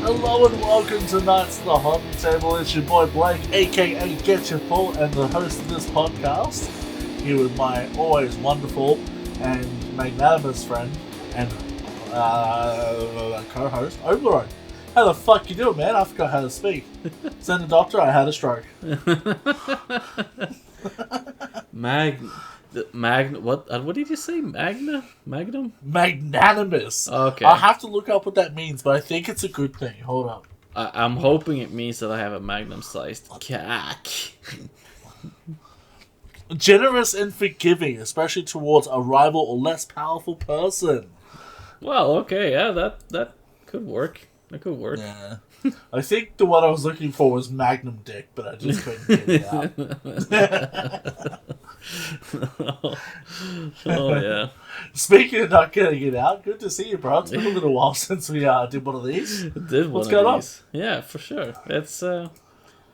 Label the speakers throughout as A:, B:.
A: Hello and welcome to Nights at the Hobby Table. It's your boy Blake, aka Get Your Full, and the host of this podcast. Here with my always wonderful and magnanimous friend and co-host, Overlord. How the fuck you doing, man? I forgot how to speak. Send a doctor, I had a stroke.
B: What did you say? Magnum?
A: Magnanimous.
B: Okay.
A: I'll have to look up what that means, but I think it's a good thing. Hold up.
B: I'm hoping it means that I have a magnum-sized cock.
A: Generous and forgiving, especially towards a rival or less powerful person.
B: Well, okay, yeah, that could work. That could work.
A: Yeah. I think the one I was looking for was Magnum Dick, but I just couldn't get it out.
B: Oh, yeah.
A: Speaking of not getting it out, good to see you, bro. It's been a little while since we did one of these. What's going on?
B: Yeah, for sure. It's a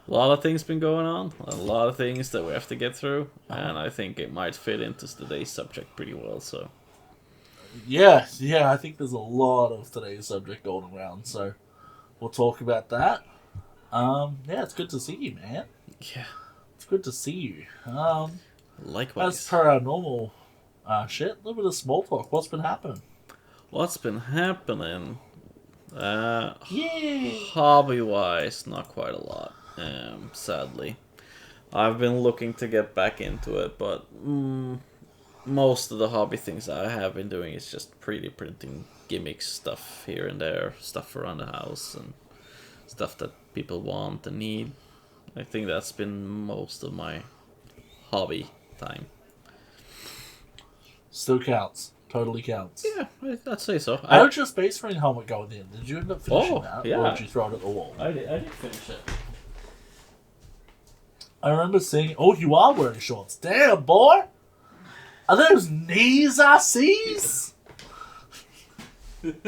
B: lot of things been going on. A lot of things that we have to get through. And I think it might fit into today's subject pretty well, so...
A: Yeah, I think there's a lot of today's subject going around, so we'll talk about that. Yeah, it's good to see you, man.
B: Yeah.
A: It's good to see you.
B: Likewise.
A: As per our normal shit, a little bit of small talk. What's been happening?
B: What's been happening?
A: Yay!
B: Hobby-wise, not quite a lot, sadly. I've been looking to get back into it, but most of the hobby things I have been doing is just 3D printing gimmicks stuff here and there, stuff around the house, and stuff that people want and need. I think that's been most of my hobby time.
A: Still counts. Totally counts.
B: Yeah, I'd say so.
A: How did your Space Marine helmet go in the end? Did you end up finishing that?
B: Yeah.
A: Or did you throw it at the wall?
B: I did finish it.
A: I remember seeing... Oh, you are wearing shorts. Damn, boy! Are those knees I sees? Dude!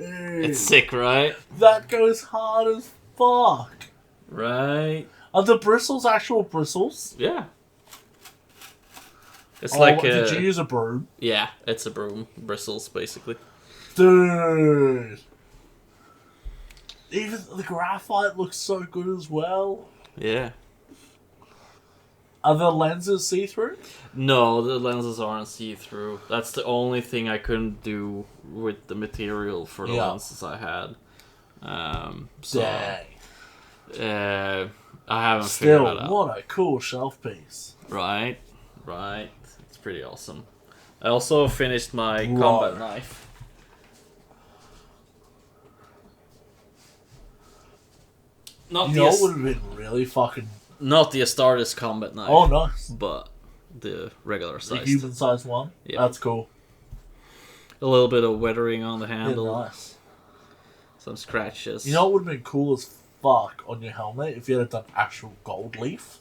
B: It's sick, right?
A: That goes hard as fuck.
B: Right.
A: Are the bristles actual bristles?
B: Yeah. It's
A: did you use a broom?
B: Yeah, it's a broom. Bristles, basically.
A: Dude! Even the graphite looks so good as well.
B: Yeah.
A: Are the lenses see-through?
B: No, the lenses aren't see-through. That's the only thing I couldn't do with the material for the lenses I had.
A: Dang.
B: I haven't figured that out.
A: Still, what a cool shelf piece.
B: Right. It's pretty awesome. I also finished my combat knife.
A: What would have been really fucking...
B: Not the Astartes combat knife.
A: Oh, nice.
B: But the regular size.
A: The human-sized one?
B: Yeah.
A: That's cool.
B: A little bit of weathering on the handle.
A: Yeah, nice.
B: Some scratches.
A: You know what would have been cool as fuck on your helmet if you had done actual gold leaf?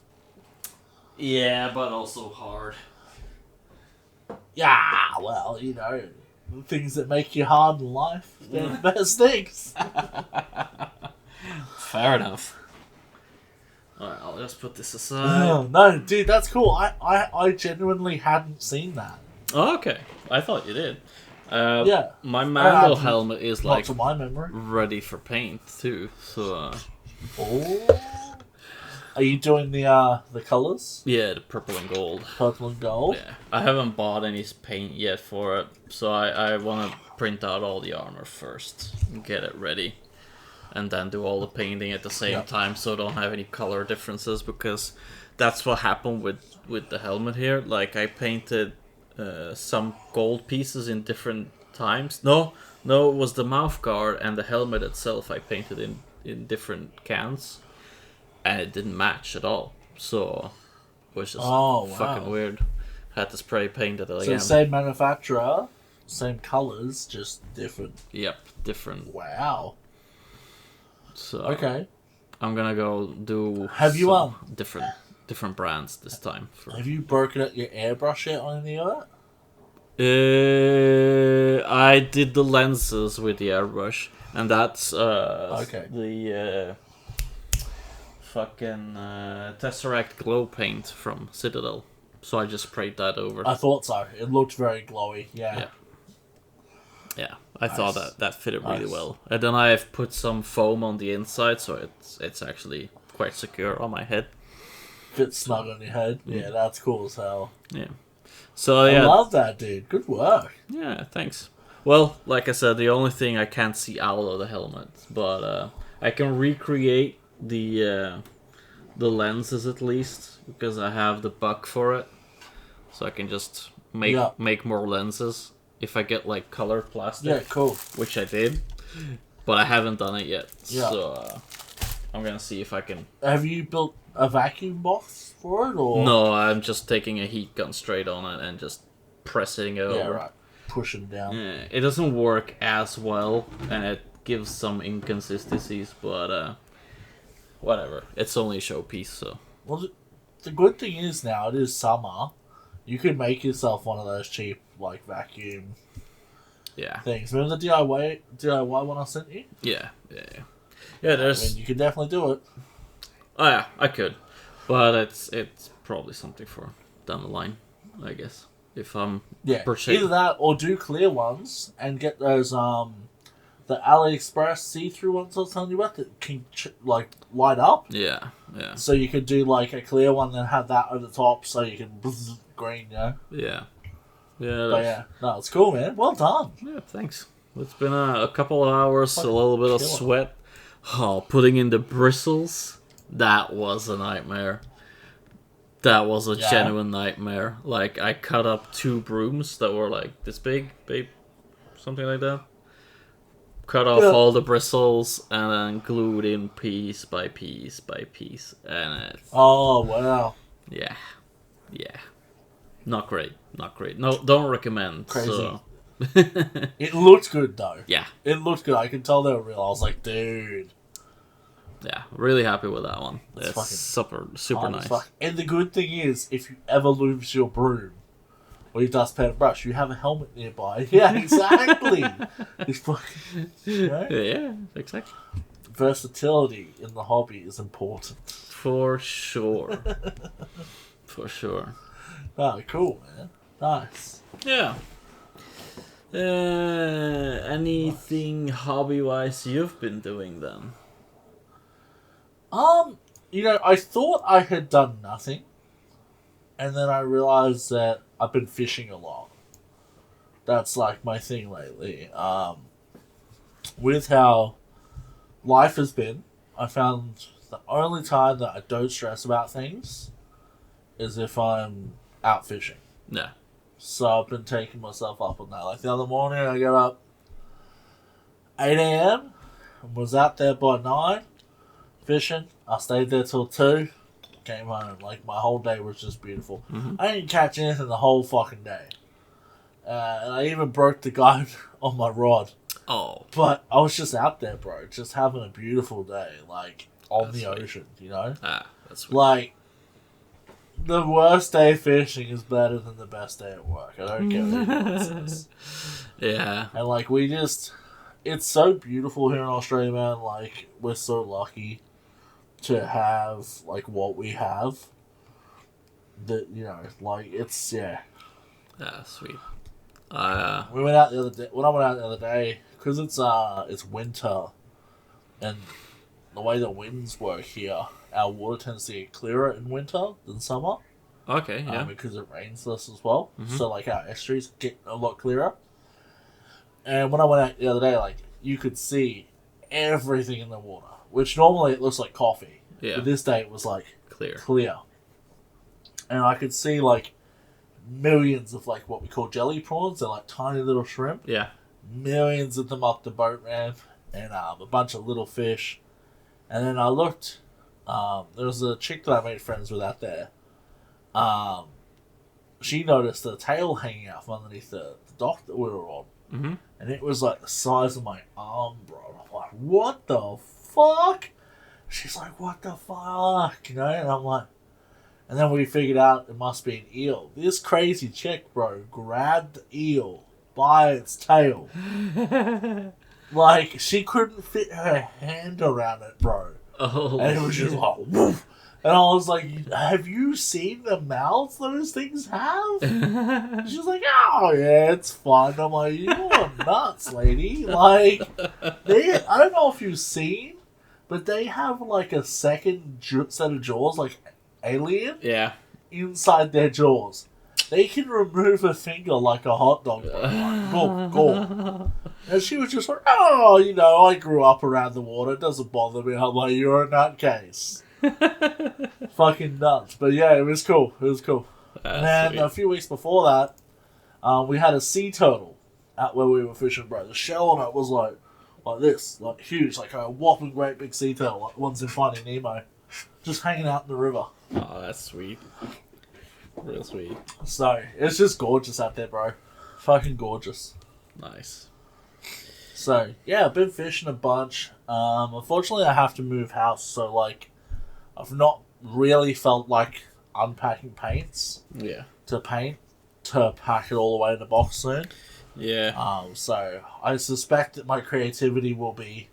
B: Yeah, but also hard.
A: Yeah, well, you know, the things that make you hard in life, they're the best things.
B: Fair enough. Alright, I'll just put this aside.
A: No, dude, that's cool. I genuinely hadn't seen that.
B: Oh, okay. I thought you did.
A: Yeah.
B: My Mandel helmet is
A: not
B: like
A: to my memory.
B: ready for paint too. So
A: Oh. Are you doing the colours?
B: yeah, the purple and gold.
A: Purple and gold?
B: Yeah. I haven't bought any paint yet for it, so I want to print out all the armor first and get it ready. And then do all the painting at the same time, so I don't have any color differences, because that's what happened with the helmet here. Like, I painted some gold pieces in different times. No, it was the mouth guard and the helmet itself I painted in different cans, and it didn't match at all. So it was just fucking weird. Had to spray paint it again.
A: So same manufacturer, same colours, just different.
B: Yep, different.
A: Wow.
B: So
A: okay,
B: I'm gonna go do.
A: Have you
B: different brands this time?
A: Have you broken out your airbrush yet on any of
B: that? I did the lenses with the airbrush, and that's the fucking Tesseract glow paint from Citadel. So I just sprayed that over.
A: I thought so. It looked very glowy. Yeah.
B: Yeah, I thought that fitted really
A: Nice.
B: well. And then I've put some foam on the inside, so it's actually quite secure on my head.
A: Fits snug on your head. Yeah, that's cool as hell.
B: Yeah. So
A: I
B: yeah,
A: love that, dude. Good work.
B: yeah, thanks. Well, like I said, the only thing I can't see out of the helmet, but I can recreate the lenses at least because I have the buck for it, so I can just make more lenses if I get like colored plastic.
A: Yeah, cool.
B: Which I did, but I haven't done it yet.
A: Yeah.
B: So I'm gonna see if I can.
A: Have you built a vacuum box for it, or
B: No, I'm just taking a heat gun straight on it and just pressing it over.
A: Yeah, right. Pushing down.
B: Yeah, it doesn't work as well, and it gives some inconsistencies, but whatever. It's only a showpiece, so.
A: Well, the good thing is now it is summer. You could make yourself one of those cheap like vacuum
B: Yeah.
A: things. Remember the DIY one I sent you?
B: Yeah. There's.
A: I mean, you could definitely do it.
B: Oh yeah, I could, but it's probably something for down the line, I guess. If I'm
A: Either that or do clear ones and get those the AliExpress see-through ones I was telling you about that can like light up.
B: Yeah.
A: So you could do like a clear one and have that over the top, so you can green, you know.
B: Yeah.
A: But yeah, no, it's cool, man. Well done.
B: Yeah, thanks. It's been a couple of hours,
A: Fucking
B: a little bit of
A: killer.
B: sweat. Oh, putting in the bristles, that was a nightmare. That was a genuine nightmare. Like, I cut up 2 brooms that were like this big, something like that. Cut off all the bristles and then glued in piece by piece by piece. And it's...
A: Oh, wow.
B: Yeah. Not great. No, don't recommend.
A: Crazy.
B: So.
A: It looked good, though.
B: Yeah.
A: It looked good. I could tell they were real. I was like, dude.
B: Yeah, really happy with that one.
A: It's
B: It's super nice.
A: And the good thing is, if you ever lose your broom or your dustpan and brush, you have a helmet nearby. Yeah, exactly. It's fucking... You know?
B: Yeah, exactly.
A: Versatility in the hobby is important.
B: For sure. For sure.
A: Oh, cool, man. Nice.
B: Yeah. Anything hobby-wise you've been doing then?
A: You know, I thought I had done nothing, and then I realized that I've been fishing a lot. That's like my thing lately. With how life has been, I found the only time that I don't stress about things is if I'm out fishing.
B: Yeah.
A: So I've been taking myself up on that. Like the other morning, I got up 8 a.m. and was out there by 9 fishing. I stayed there till 2. Came home. Like my whole day was just beautiful.
B: Mm-hmm.
A: I didn't catch anything the whole fucking day. And I even broke the guide on my rod.
B: Oh.
A: But I was just out there, bro. Just having a beautiful day. Like on the
B: sweet.
A: ocean, you know?
B: That's sweet.
A: Like, the worst day fishing is better than the best day at work. I don't care what anyone says.
B: Yeah.
A: And, like, it's so beautiful here in Australia, man. Like, we're so lucky to have, like, what we have. That, you know, like, it's, yeah.
B: Yeah, sweet.
A: We went out the other day, when I went out the other day, because it's winter, and the way the winds work here, our water tends to get clearer in winter than summer.
B: Okay, yeah.
A: Because it rains less as well.
B: Mm-hmm.
A: So, like, our estuaries get a lot clearer. And when I went out the other day, like, you could see everything in the water, which normally it looks like coffee.
B: Yeah.
A: But this day it was, like,
B: Clear.
A: And I could see, like, millions of, like, what we call jelly prawns. They're, like, tiny little shrimp.
B: Yeah.
A: Millions of them up the boat ramp. And a bunch of little fish. And then I looked. There was a chick that I made friends with out there. She noticed the tail hanging out from underneath the dock that we were on.
B: Mm-hmm.
A: And it was like the size of my arm, bro. I'm like, what the fuck? She's like, what the fuck? You know? And I'm like... And then we figured out it must be an eel. This crazy chick, bro, grabbed the eel by its tail. Like, she couldn't fit her hand around it, bro.
B: Oh,
A: And it was just like, woof. And I was like, have you seen the mouths those things have? She's like, oh, yeah, it's fun. I'm like, you're nuts, lady. Like, I don't know if you've seen, but they have, like, a second set of jaws, like alien,
B: Yeah.
A: inside their jaws. They can remove a finger like a hot dog, bro. Like, go. And she was just like, oh, I grew up around the water. It doesn't bother me. I'm like, you're a nutcase. Fucking nuts. But yeah, it was cool. It was cool. And then
B: sweet.
A: a few weeks before that, we had a sea turtle out where we were fishing, bro. The shell on it was like this, like huge, like a whopping great big sea turtle, like one's in Finding Nemo, just hanging out in the river.
B: Oh, that's sweet. Real sweet.
A: So, it's just gorgeous out there, bro. Fucking gorgeous.
B: Nice.
A: So, yeah, I've been fishing a bunch. Unfortunately, I have to move house, so, like, I've not really felt like unpacking paints
B: Yeah.
A: to paint to pack it all the way in the box soon.
B: Yeah.
A: So, I suspect that my creativity will be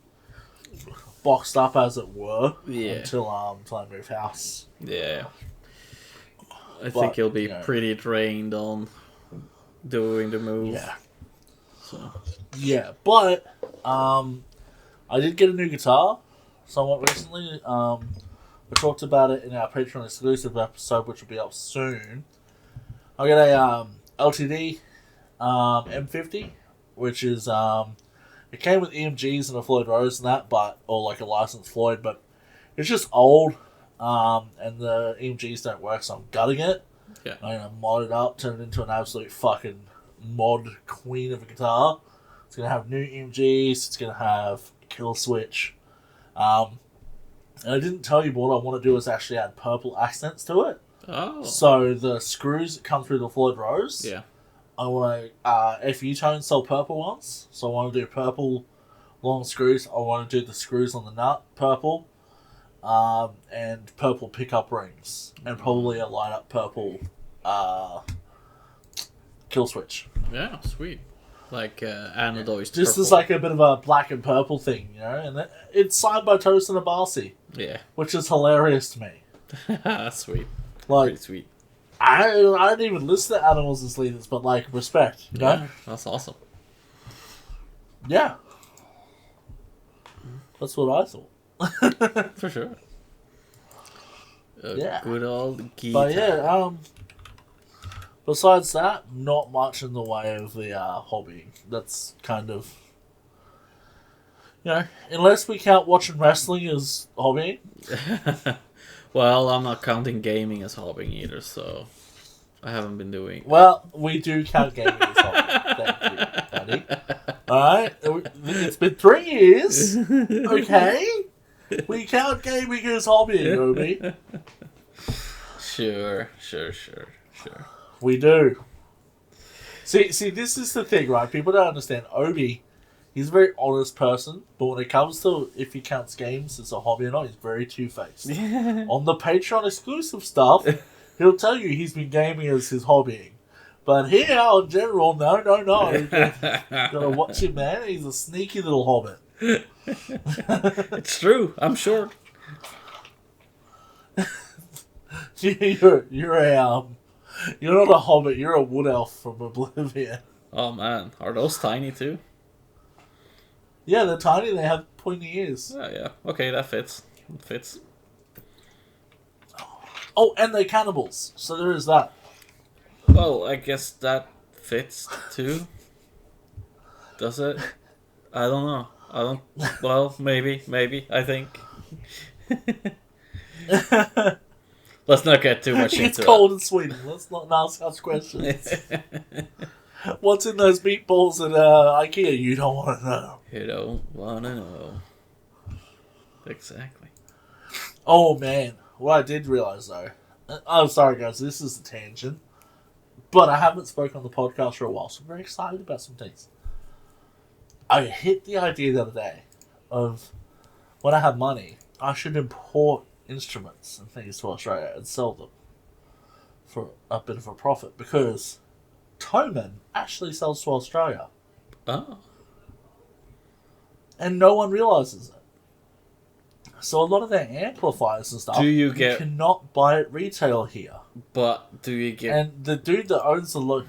A: boxed up, as it were, until I move house.
B: Yeah. I think you'll be pretty drained on doing the move.
A: Yeah.
B: So.
A: Yeah, but I did get a new guitar somewhat recently. We talked about it in our Patreon exclusive episode, which will be up soon. I got a LTD M50, which is it came with EMGs and a Floyd Rose and that, or like a licensed Floyd, but it's just old. And the EMGs don't work, so I'm gutting it.
B: Yeah.
A: I'm gonna mod it up, turn it into an absolute fucking mod queen of a guitar. It's gonna have new EMGs. It's gonna have a kill switch. And I didn't tell you, but what I want to do is actually add purple accents to it.
B: Oh.
A: So the screws that come through the Floyd Rose.
B: Yeah.
A: I want to FU tone sell purple ones. So I want to do purple long screws. I want to do the screws on the nut purple. And purple pickup rings, and probably a light up purple kill switch.
B: Yeah, sweet. Like anodized
A: Just
B: purple.
A: as like a bit of a black and purple thing, and it's signed by Toast and Abasi.
B: Yeah.
A: Which is hilarious to me.
B: That's sweet.
A: Like,
B: pretty sweet.
A: I don't even listen to Animals as leaders, but like, respect, you know?
B: Yeah, that's awesome.
A: Yeah. That's what I thought.
B: For sure.
A: Yeah.
B: Good old guitar.
A: But yeah, besides that, not much in the way of the hobby. That's kind of, unless we count watching wrestling as hobby.
B: Well, I'm not counting gaming as hobbying either, so I haven't been doing.
A: Well, we do count gaming as hobby. Thank you, buddy. Alright, it's been 3 years. Okay? We count gaming as hobby, Obi.
B: Sure.
A: We do. See, this is the thing, right? People don't understand. Obi, he's a very honest person, but when it comes to if he counts games as a hobby or not, he's very two-faced. On the Patreon exclusive stuff, he'll tell you he's been gaming as his hobbying. But here, in general, no. Gotta watch him, man. He's a sneaky little hobbit.
B: It's true, I'm sure.
A: You're not a hobbit. You're a wood elf from Oblivion.
B: Oh man, are those tiny too?
A: Yeah, they're tiny. They have pointy ears.
B: Oh yeah, okay, that fits. It fits.
A: Oh, and they're cannibals. So there is that.
B: Well, I guess that fits too. Does it? I don't know. Well, maybe. I think. Let's not get too much into it.
A: It's cold in Sweden. Let's not ask such questions. What's in those meatballs at IKEA? You don't want to know.
B: You don't want to know. Exactly.
A: Oh, man. What I did realise, though... I'm sorry, guys. This is a tangent. But I haven't spoken on the podcast for a while, so I'm very excited about some things. I hit the idea the other day of when I have money, I should import instruments and things to Australia and sell them for a bit of a profit, because Toman actually sells to Australia.
B: Oh.
A: And no one realises it. So a lot of their amplifiers and stuff,
B: Do you
A: you
B: get-
A: cannot buy at retail here.
B: But do you get
A: And the dude that owns the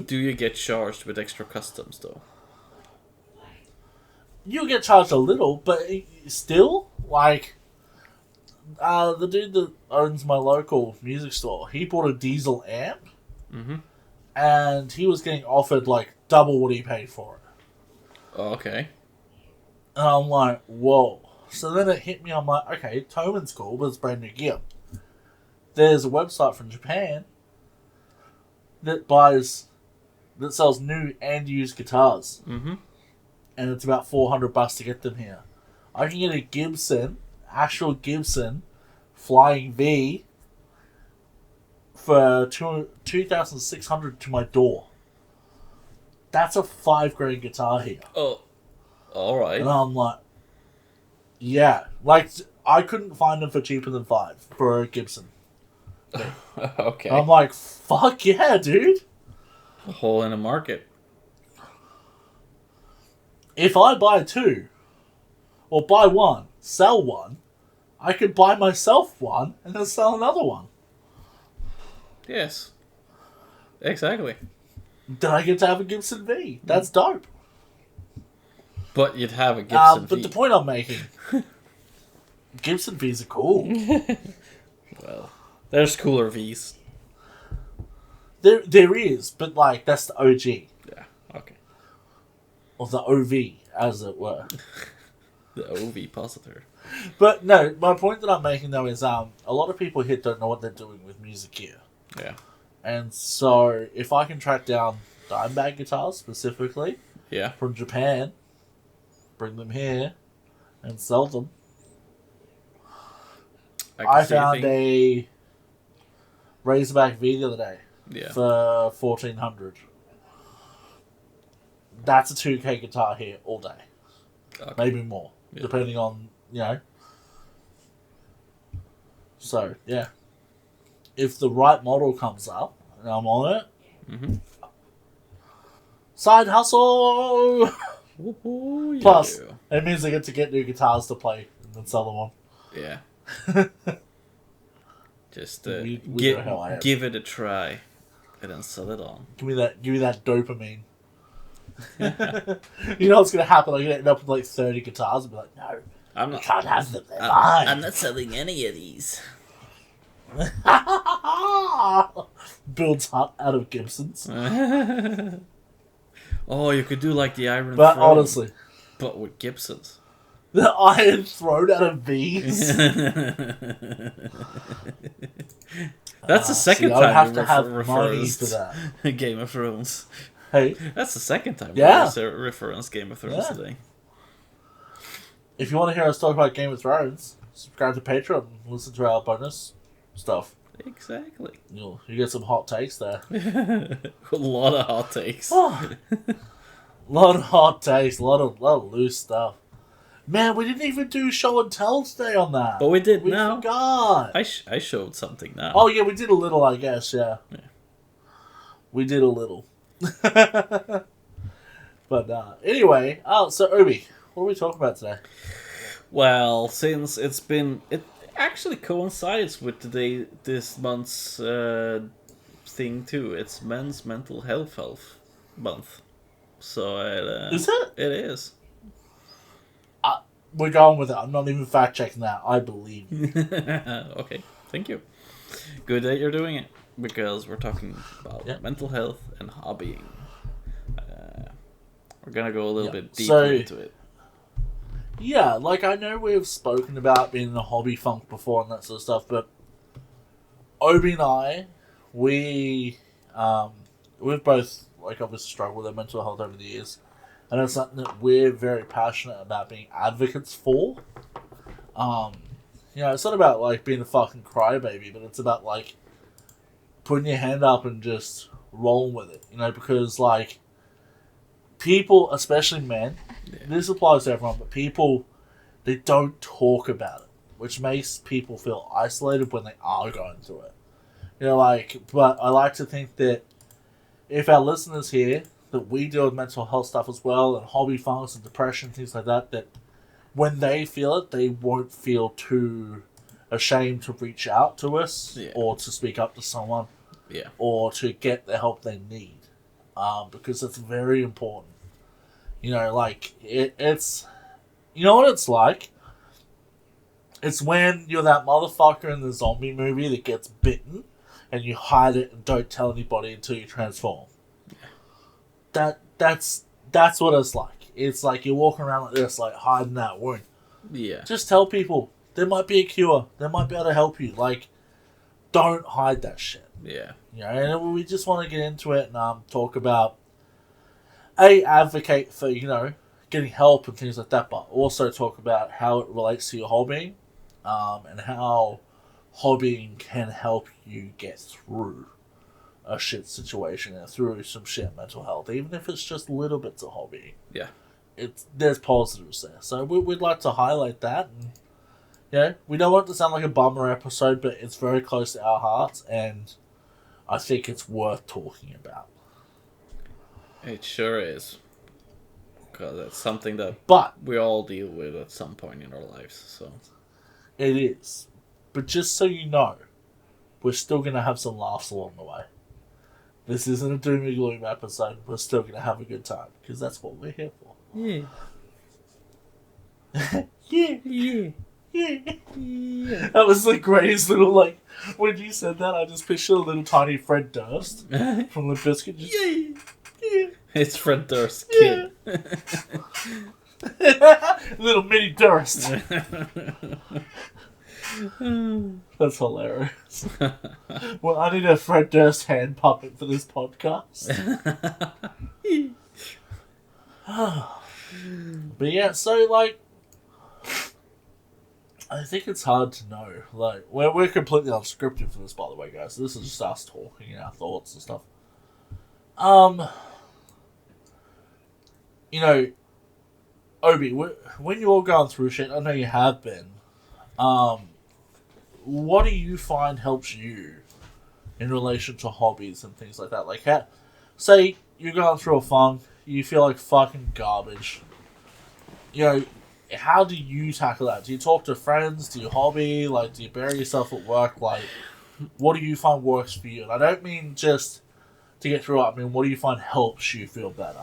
B: do you get charged with extra customs though?
A: you get charged a little, but still, like, the dude that owns my local music store, he bought a diesel amp, and he was getting offered, like, double what he paid for it.
B: Oh, okay.
A: And I'm like, whoa. So then it hit me, I'm like, okay, Toman's cool, but it's brand new gear. There's a website from Japan that sells new and used guitars.
B: Mm-hmm.
A: And it's about $400 to get them here. I can get a Gibson, actual Gibson, Flying V, for $2,600 to my door. That's a $5,000 guitar here.
B: Oh, all right.
A: And I'm like, yeah. Like, I couldn't find them for cheaper than $5 for a Gibson.
B: Okay.
A: I'm like, fuck yeah, dude.
B: A hole in the market.
A: If I buy two, or buy one, sell one, I could buy myself one and then sell another one.
B: Yes. Exactly.
A: Then I get to have a Gibson V. That's dope.
B: But you'd have a Gibson
A: But
B: V.
A: the point I'm making, Gibson Vs are cool.
B: Well, there's cooler Vs.
A: There is, but like that's the OG.
B: Yeah. Okay.
A: Or the OV, as it were.
B: The OV positor.
A: But no, my point that I'm making though is a lot of people here don't know what they're doing with music gear.
B: Yeah.
A: And so if I can track down Dimebag guitars specifically
B: Yeah.
A: from Japan, bring them here, and sell them. I found a Razorback V the other day for $1,400. That's a 2K guitar here all day.
B: Okay.
A: Maybe more, depending on, So, yeah. If the right model comes up and I'm on it, side hustle!
B: Ooh, yeah.
A: Plus, it means I get to get new guitars to play and then sell them on.
B: Yeah. Just
A: We know how I am.
B: give it a try and then sell it on.
A: Give me that dopamine. You know what's gonna happen? I'm gonna end up with like 30 guitars and be like, no,
B: I'm
A: you
B: not.
A: can't have them. They're mine.
B: I'm not selling any of these.
A: Builds hut out of Gibsons.
B: Oh, you could do like the Iron
A: But
B: Throne,
A: honestly,
B: but with Gibsons.
A: the Iron Throne out of these.
B: That's the second
A: I would
B: time
A: have
B: you
A: to have money
B: referenced
A: for that.
B: Game of Thrones.
A: Hey,
B: That's the second time
A: Yeah.
B: we referenced Game of Thrones
A: Yeah.
B: today.
A: if you want to hear us talk about Game of Thrones, subscribe to Patreon and listen to our bonus stuff.
B: Exactly.
A: You get some hot takes there.
B: A lot of hot takes.
A: Oh, a lot of hot takes, a lot of loose stuff. Man, we didn't even do show and tell today on that.
B: But we did
A: We
B: now.
A: forgot.
B: I showed something now.
A: Oh yeah, we did a little, I guess. Yeah. We did a little. But anyway, so Obi, what are we talking about today?
B: Well, since it actually coincides with this month's thing too. It's Men's Mental Health Month. So
A: Is it?
B: It is.
A: We're going with it. I'm not even fact checking that. I believe you.
B: Okay, thank you. Good that you're doing it because we're talking about mental health and hobbying. We're gonna go a little bit deeper into it.
A: Yeah, like I know we've spoken about being in a hobby funk before and that sort of stuff, but Obi and I, we've both like obviously struggled with our mental health over the years, and it's something that we're very passionate about being advocates for. It's not about like being a fucking crybaby, but it's about like putting your hand up and just rolling with it, because like people, especially men, this applies to everyone, but people, they don't talk about it, which makes people feel isolated when they are going through it. But I like to think that if our listeners here, that we deal with mental health stuff as well, and hobby funks and depression, things like that, that when they feel it, they won't feel too ashamed to reach out to us or to speak up to someone or to get the help they need. Because it's very important. You know, like, it's... You know what it's like? It's when you're that motherfucker in the zombie movie that gets bitten and you hide it and don't tell anybody until you transform. That's what it's like. It's like you're walking around like this, like hiding that wound.
B: Yeah.
A: Just tell people. There might be a cure. They might be able to help you. Like, don't hide that shit.
B: Yeah.
A: You know, and we just want to get into it and talk about, advocate for, you know, getting help and things like that, but also talk about how it relates to your hobby, and how hobbying can help you get through a shit situation and through some shit mental health, even if it's just little bits of hobby.
B: Yeah.
A: There's positives there. So we'd like to highlight that. And, you know, we don't want it to sound like a bummer episode, but it's very close to our hearts, and I think it's worth talking about.
B: It sure is. Because it's something that we all deal with at some point in our lives. So
A: it is. But just so you know, we're still going to have some laughs along the way. This isn't a doom and gloom episode. We're still going to have a good time, because that's what we're here for.
B: Yeah.
A: Yeah. That was the greatest little, like, when you said that, I just pictured a little tiny Fred Durst from the Biscuit. Just, yeah.
B: It's Fred Durst's kid.
A: Little mini Durst. That's hilarious. Well, I need a Fred Durst hand puppet for this podcast. But yeah, so, like, I think it's hard to know. Like, we're completely unscripted for this, by the way, guys. So this is just us talking our thoughts and stuff. You know, Obi, when you're going through shit, I know you have been, what do you find helps you in relation to hobbies and things like that? Like, say you're going through a funk, you feel like fucking garbage. You know, how do you tackle that? Do you talk to friends? Do you hobby? Like, do you bury yourself at work? Like, what do you find works for you? And I don't mean just to get through it. I mean, what do you find helps you feel better?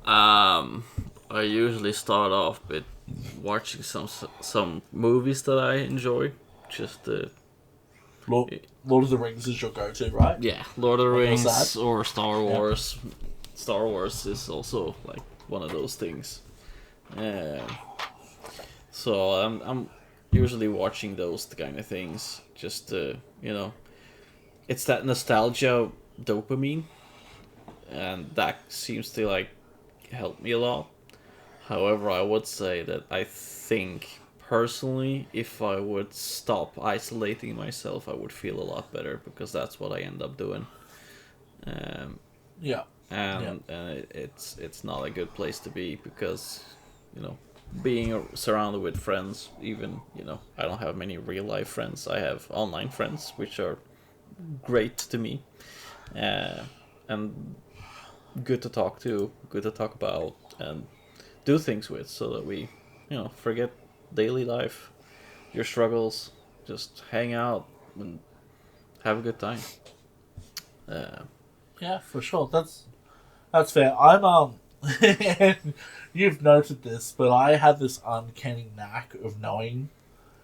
B: I usually start off with watching some movies that I enjoy. Just
A: Lord of the Rings is your go-to, right?
B: Yeah, Lord of the Rings or Star Wars. Yeah. Star Wars is also like one of those things. So I'm usually watching those kind of things. Just you know, it's that nostalgia dopamine, and that seems to like help me a lot. However, I would say that I think personally, if I would stop isolating myself, I would feel a lot better, because that's what I end up doing. It's not a good place to be, because, you know, being surrounded with friends, even, you know, I don't have many real life friends. I have online friends, which are great to me, and good to talk to, good to talk about, and do things with, so that we, you know, forget daily life, your struggles, just hang out and have a good time.
A: Yeah, for sure. That's fair. I'm and you've noted this, but I have this uncanny knack of knowing,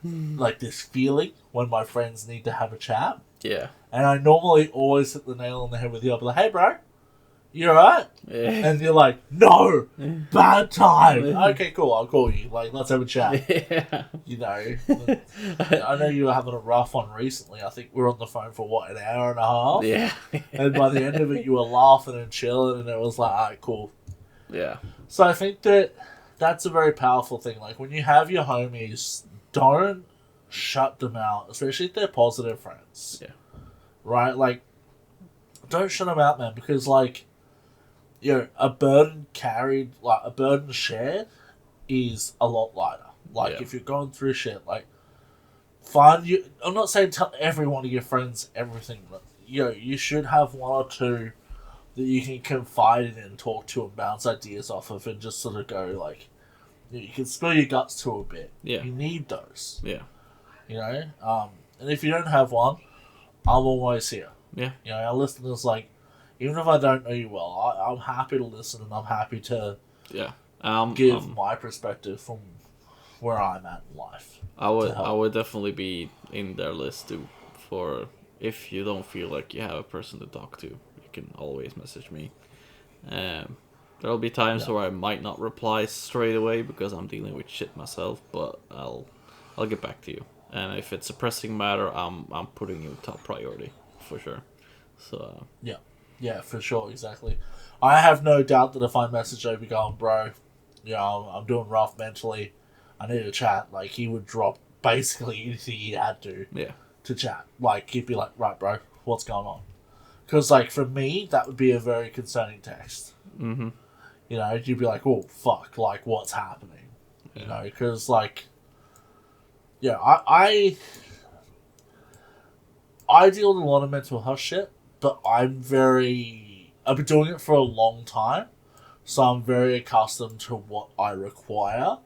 A: like, this feeling when my friends need to have a chat.
B: Yeah.
A: And I normally always hit the nail on the head with you. I'll be like, hey, bro, you alright?
B: Yeah.
A: And you're like, no, bad time. Okay, cool, I'll call you. Like, let's have a chat.
B: Yeah.
A: You know, I know you were having a rough one recently. I think we were on the phone for, an hour and a half?
B: Yeah.
A: And by the end of it, you were laughing and chilling, and it was like, alright, cool.
B: Yeah.
A: So I think that's a very powerful thing. Like, when you have your homies, don't shut them out, especially if they're positive friends.
B: Yeah.
A: Right? Like, don't shut them out, man, because, like, you know, a burden shared is a lot lighter. Like, if you're going through shit, like, I'm not saying tell every one of your friends everything, but, you know, you should have one or two that you can confide in and talk to and bounce ideas off of, and just sort of go, like, you can spill your guts to a bit.
B: Yeah.
A: You need those.
B: Yeah.
A: You know? And if you don't have one, I'm always here.
B: Yeah.
A: You know, our listeners, like, even if I don't know you well, I'm happy to listen and I'm happy to give my perspective from where I'm at in life.
B: I would definitely be in their list too. For if you don't feel like you have a person to talk to, you can always message me. There'll be times where I might not reply straight away because I'm dealing with shit myself, but I'll get back to you. And if it's a pressing matter, I'm putting you top priority for sure. So
A: yeah, for sure, exactly. I have no doubt that if I message Obi going, bro, you know, I'm doing rough mentally, I need to chat. Like, he would drop basically anything he had to chat. Like, he'd be like, right, bro, what's going on? Because, like, for me, that would be a very concerning text.
B: Mm-hmm.
A: You know, you'd be like, oh, fuck, like, what's happening? You know, because, like, yeah, I deal with a lot of mental health shit, but I've been doing it for a long time, so I'm very accustomed to what I require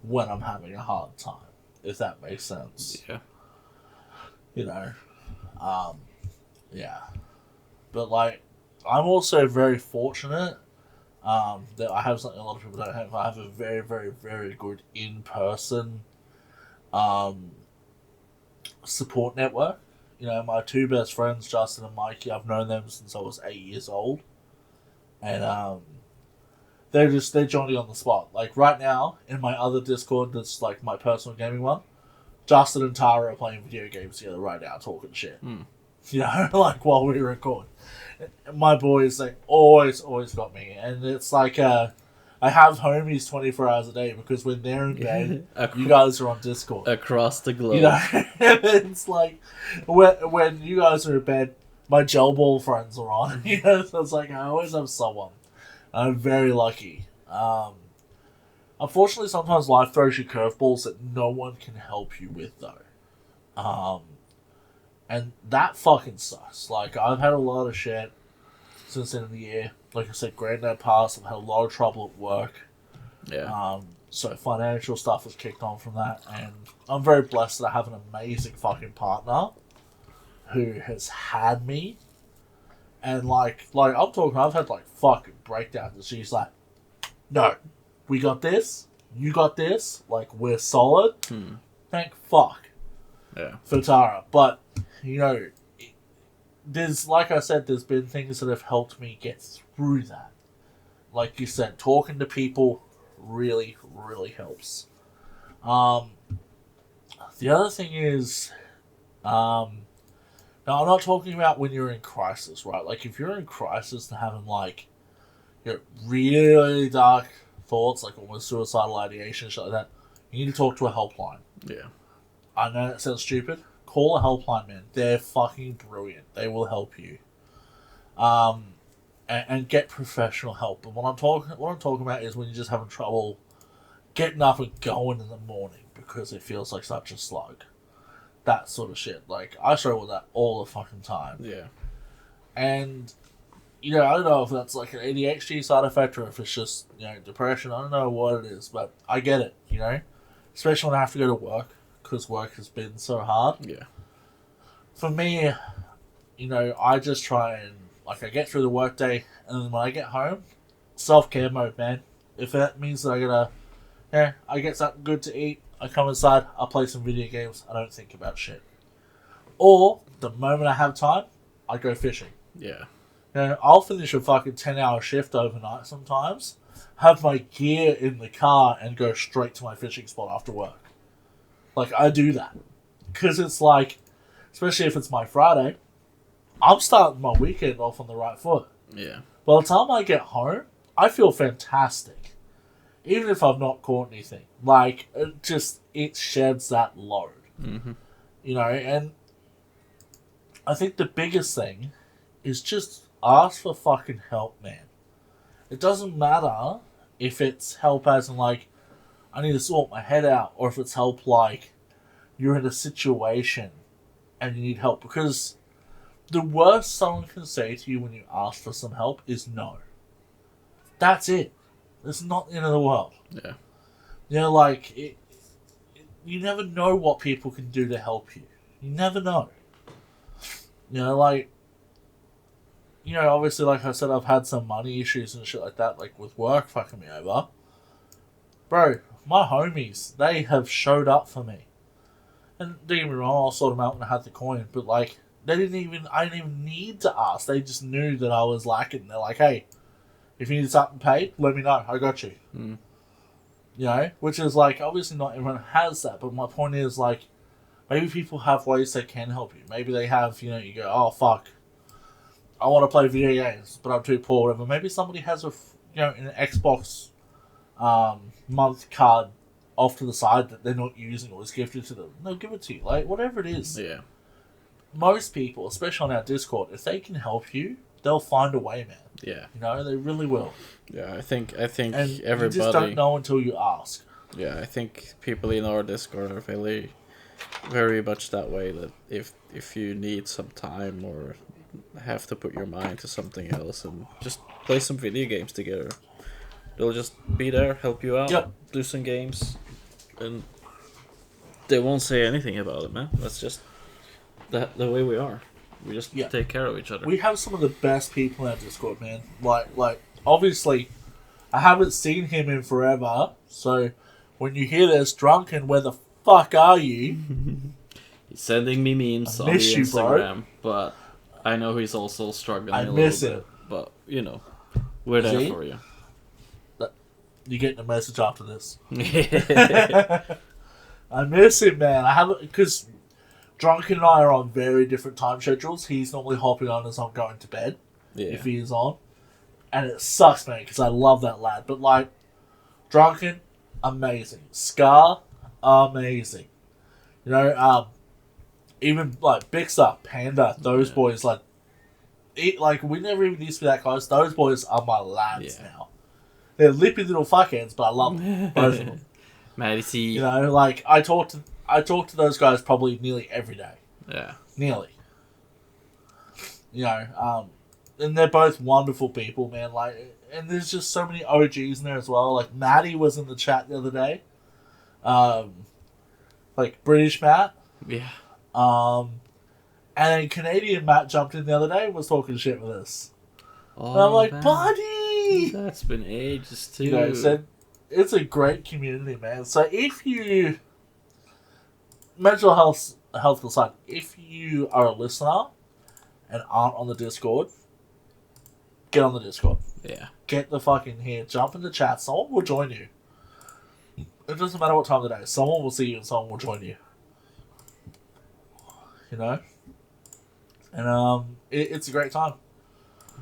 A: when I'm having a hard time, if that makes sense.
B: Yeah.
A: You know, yeah. But, like, I'm also very fortunate that I have something a lot of people don't have. I have a very, very, very good in-person support network. You know, my two best friends, Justin and Mikey, I've known them since I was 8 years old. And they're joining on the spot. Like, right now, in my other Discord that's, like, my personal gaming one, Justin and Tara are playing video games together right now, talking shit.
B: Mm.
A: You know, like, while we record. My boys, they always got me. And it's like, I have homies 24 hours a day because when they're in bed, you guys are on Discord.
B: Across the globe.
A: You know, it's like, when you guys are in bed, my gel ball friends are on. You know, so it's like, I always have someone. I'm very lucky. Unfortunately, sometimes life throws you curveballs that no one can help you with, though. And that fucking sucks. Like, I've had a lot of shit since the end of the year. Like I said, Granddad passed. I've had a lot of trouble at work.
B: Yeah.
A: So financial stuff has kicked on from that. And I'm very blessed that I have an amazing fucking partner who has had me. And, like I'm talking, I've had, like, fucking breakdowns. And she's like, no, we got this. You got this. Like, we're solid. Thank fuck.
B: Yeah.
A: For Tara. But, you know, like I said, there's been things that have helped me get through that. Like you said, talking to people really, really helps. The other thing is, now I'm not talking about when you're in crisis, right? Like, if you're in crisis and having, like, you know, really dark thoughts, like almost suicidal ideation, shit like that, you need to talk to a helpline.
B: Yeah.
A: I know that sounds stupid. Call a helpline, man. They're fucking brilliant. They will help you. And get professional help. But what I'm talking about is when you're just having trouble getting up and going in the morning because it feels like such a slug. That sort of shit. Like, I struggle with that all the fucking time.
B: Yeah.
A: And, you know, I don't know if that's like an ADHD side effect or if it's just, you know, depression. I don't know what it is, but I get it, you know? Especially when I have to go to work. Because work has been so hard.
B: Yeah. For
A: me, you know, I just try and, like, I get through the workday, and then when I get home, self-care mode, man. If that means that I get something good to eat, I come inside, I play some video games, I don't think about shit. Or, the moment I have time, I go fishing.
B: Yeah.
A: You know, I'll finish a fucking 10-hour shift overnight sometimes, have my gear in the car, and go straight to my fishing spot after work. Like, I do that. Because it's like, especially if it's my Friday, I'm starting my weekend off on the right foot.
B: Yeah.
A: By the time I get home, I feel fantastic. Even if I've not caught anything. Like, it sheds that load.
B: Mm-hmm.
A: You know, and I think the biggest thing is just ask for fucking help, man. It doesn't matter if it's help as in, like, I need to sort my head out, or if it's help like you're in a situation and you need help. Because the worst someone can say to you when you ask for some help is no. That's it. It's not the end of the world.
B: Yeah.
A: You know, like, you never know what people can do to help you. You never know. You know, like, you know, obviously, like I said, I've had some money issues and shit like that, like with work fucking me over. Bro, my homies, they have showed up for me. And don't get me wrong, I'll sort them out when I had the coin, but like, I didn't even need to ask. They just knew that I was lacking. They're like, hey, if you need something paid, let me know. I got you.
B: Mm.
A: You know? Which is like, obviously not everyone has that, but my point is like, maybe people have ways they can help you. Maybe they have, you know, you go, oh fuck, I want to play video games, but I'm too poor, whatever. Maybe somebody has an Xbox month card off to the side that they're not using or was gifted to them. They'll give it to you. Like, whatever it is.
B: Yeah.
A: Most people, especially on our Discord, if they can help you, they'll find a way, man.
B: Yeah.
A: You know, they really will.
B: Yeah, I think
A: And
B: everybody...
A: you just don't know until you ask.
B: Yeah, I think people in our Discord are very, very much that way, that if you need some time or have to put your mind to something else and just play some video games together, they'll just be there, help you out,
A: Yep.
B: do some games, and they won't say anything about it, man. That's just the way we are. We just take care of each other.
A: We have some of the best people in our Discord, man. Like obviously, I haven't seen him in forever, so when you hear this, Drunken, where the fuck are you?
B: He's sending me memes on the Instagram, but I know he's also struggling a little bit. But, you know, we're there for you.
A: You're getting a message after this. I miss him, man. I haven't, because Drunken and I are on very different time schedules. He's normally hopping on as I'm going to bed, if he is on. And it sucks, man, because I love that lad. But, like, Drunken, amazing. Scar, amazing. You know, even, like, Bixer, Panda, those boys, like, we never even used to be that close. Those boys are my lads now. They're lippy little fuckheads, but I love them. Both of them.
B: Maddie,
A: you know, like, I talk to those guys probably nearly every day.
B: Yeah.
A: Nearly. You know, and they're both wonderful people, man. Like, and there's just so many OGs in there as well. Like, Maddie was in the chat the other day. Like, British Matt.
B: Yeah.
A: And then Canadian Matt jumped in the other day and was talking shit with us.
B: Oh,
A: and I'm like,
B: man.
A: buddy!
B: That's been ages, too.
A: You know, so it's a great community, man. So if you... Mental health aside, if you are a listener and aren't on the Discord, get on the Discord.
B: Yeah.
A: Get the fucking here. Jump in the chat. Someone will join you. It doesn't matter what time of the day. Someone will see you and someone will join you. You know? And it's a great time.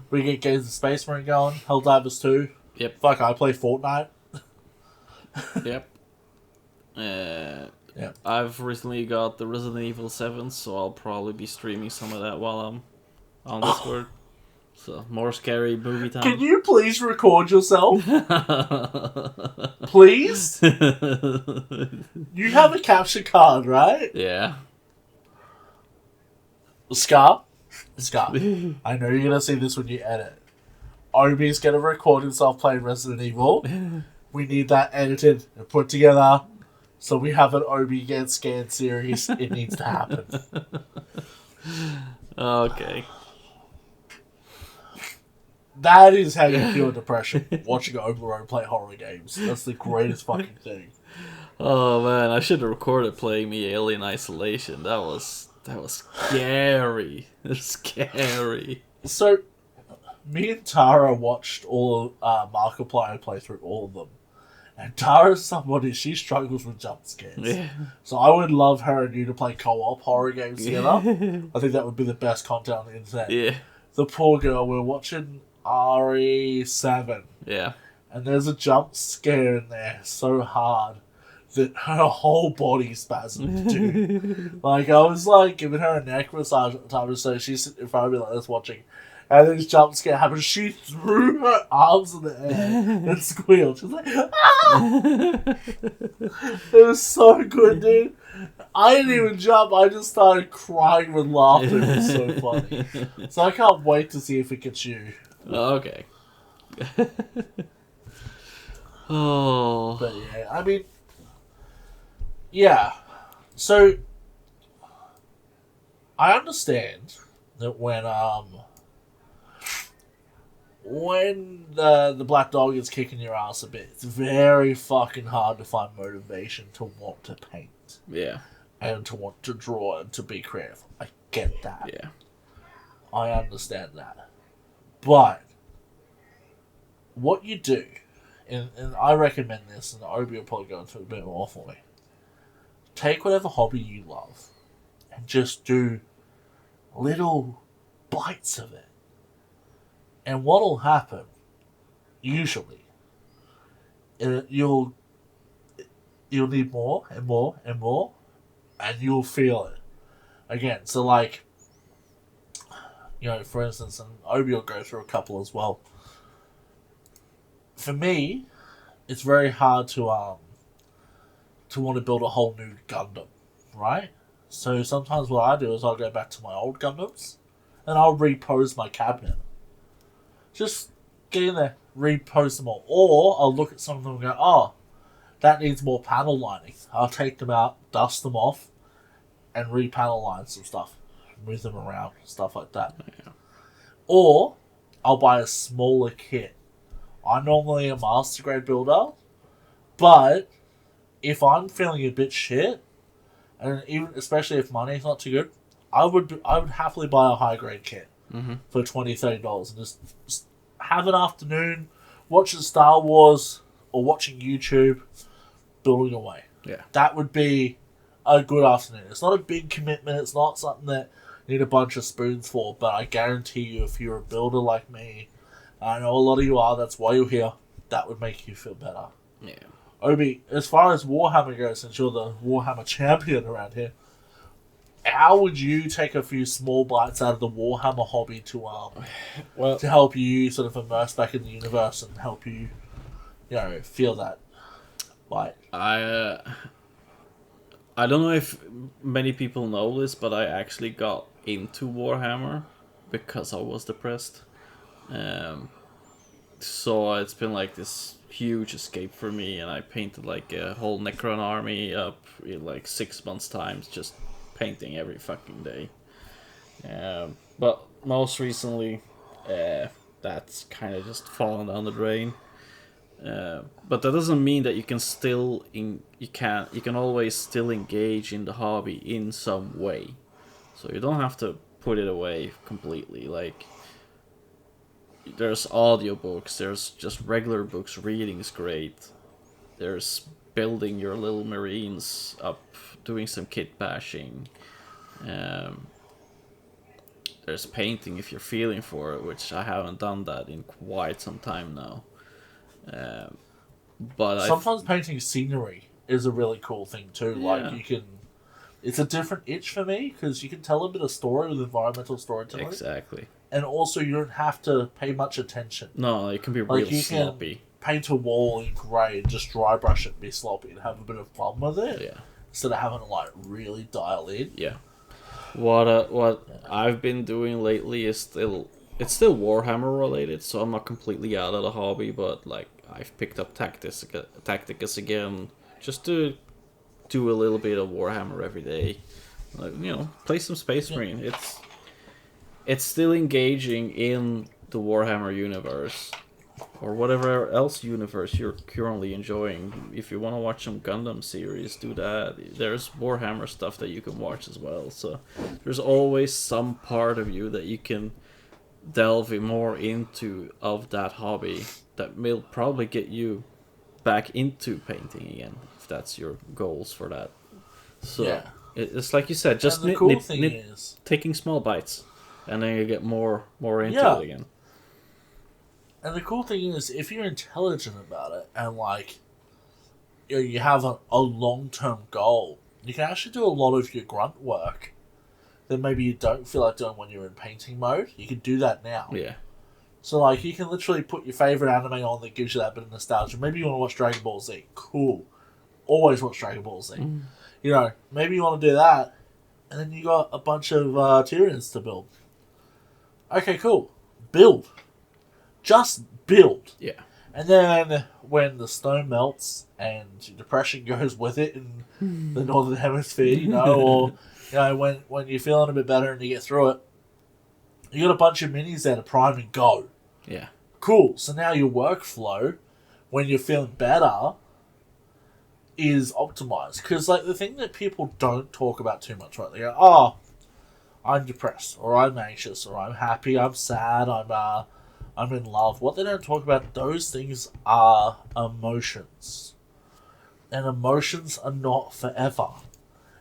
A: We get Games of Space Marine going. Helldivers 2.
B: Yep.
A: Fuck, I play Fortnite.
B: Yep.
A: Yeah.
B: I've recently got the Resident Evil 7, so I'll probably be streaming some of that while I'm on Discord. So, more scary movie time.
A: Can you please record yourself? Please? You have a capture card, right?
B: Yeah.
A: Scar. I know you're going to see this when you edit. Obi's going to record himself playing Resident Evil. We need that edited and put together. So we have an Obi Get Scared series. It needs to happen.
B: Okay.
A: That is how you cure depression. Watching Obi play horror games. That's the greatest fucking thing.
B: Oh man, I should have recorded playing me Alien Isolation. That was scary. Scary.
A: So, me and Tara watched all Markiplier play through all of them. And Tara's somebody, she struggles with jump scares.
B: Yeah.
A: So I would love her and you to play co-op horror games together. I think that would be the best content on the internet.
B: Yeah.
A: The poor girl, we're watching RE7.
B: Yeah.
A: And there's a jump scare in there so hard that her whole body spasmed, dude. Like, I was like giving her a neck massage at the time, so she's sitting in front of me like this watching. And this jump scare happened. She threw her arms in the air and squealed. She was like, ah! It was so good, dude. I didn't even jump. I just started crying with laughter. It was so funny. So I can't wait to see if it gets you.
B: Okay. Oh.
A: But yeah, I mean, Yeah. So I understand that when the black dog is kicking your ass a bit, it's very fucking hard to find motivation to want to paint
B: Yeah.
A: and to want to draw and to be creative. I get that.
B: Yeah.
A: I understand that. But what you do, and I recommend this, and Obi will probably go into a bit more for me. Take whatever hobby you love and just do little bites of it. And what'll happen, usually, you'll need more and more and more, and you'll feel it again. So, like, for instance, and Obi will go through a couple as well. For me, it's very hard to want to build a whole new Gundam, right? So sometimes what I do is I'll go back to my old Gundams, and I'll repose my cabinet. Just get in there, repose them all. Or I'll look at some of them and go, oh, that needs more panel lining. I'll take them out, dust them off, and re-panel line some stuff. Move them around, stuff like that.
B: Yeah.
A: Or I'll buy a smaller kit. I'm normally a master grade builder, but if I'm feeling a bit shit, and even especially if money's not too good, I would happily buy a high grade kit for $20-$30 and just have an afternoon watching Star Wars or watching YouTube, building away.
B: Yeah,
A: that would be a good afternoon. It's not a big commitment. It's not something that you need a bunch of spoons for. But I guarantee you, if you're a builder like me, I know a lot of you are. That's why you're here. That would make you feel better.
B: Yeah.
A: Obi, as far as Warhammer goes, since you're the Warhammer champion around here, how would you take a few small bites out of the Warhammer hobby to help you sort of immerse back in the universe and help you, feel that bite?
B: I don't know if many people know this, but I actually got into Warhammer because I was depressed. So it's been like this huge escape for me, and I painted like a whole Necron army up in like 6 months' time, just painting every fucking day. But most recently, that's kind of just fallen down the drain. But that doesn't mean that you can still you can always still engage in the hobby in some way. So you don't have to put it away completely. Like, there's audiobooks, there's just regular books, reading's great. There's building your little marines up, doing some kit bashing. There's painting if you're feeling for it, which I haven't done that in quite some time now. But
A: sometimes painting scenery is a really cool thing too.
B: Yeah.
A: Like it's a different itch for me because you can tell a bit of story with environmental storytelling.
B: Exactly.
A: And also you don't have to pay much attention.
B: No, it can be
A: like
B: real sloppy.
A: Can paint a wall in grey and just dry brush it and be sloppy and have a bit of fun with it.
B: Yeah.
A: Instead of having to like really dial in.
B: Yeah. What I've been doing lately is still Warhammer related, so I'm not completely out of the hobby, but like I've picked up Tacticus again, just to do a little bit of Warhammer every day. Like, play some Space Marine. It's still engaging in the Warhammer universe, or whatever else universe you're currently enjoying. If you want to watch some Gundam series, do that. There's Warhammer stuff that you can watch as well. So there's always some part of you that you can delve more into of that hobby that will probably get you back into painting again, if that's your goals for that. So it's like you said, just taking small bites, and then you get more into it again.
A: And the cool thing is, if you're intelligent about it and like you have a long-term goal, you can actually do a lot of your grunt work that maybe you don't feel like doing when you're in painting mode. You can do that now.
B: Yeah.
A: So like you can literally put your favourite anime on that gives you that bit of nostalgia. Maybe you want to watch Dragon Ball Z. Cool. Always watch Dragon Ball Z. Maybe you want to do that, and then you got a bunch of Tyrians to build. Okay, cool. Build. Just build.
B: Yeah.
A: And then when the snow melts and depression goes with it in the northern hemisphere, or when you're feeling a bit better and you get through it, you got a bunch of minis there to prime and go.
B: Yeah.
A: Cool. So now your workflow, when you're feeling better, is optimized. Because the thing that people don't talk about too much, right? They go, "Oh, I'm depressed, or I'm anxious, or I'm happy, I'm sad, I'm in love." What they don't talk about, those things are emotions. And emotions are not forever.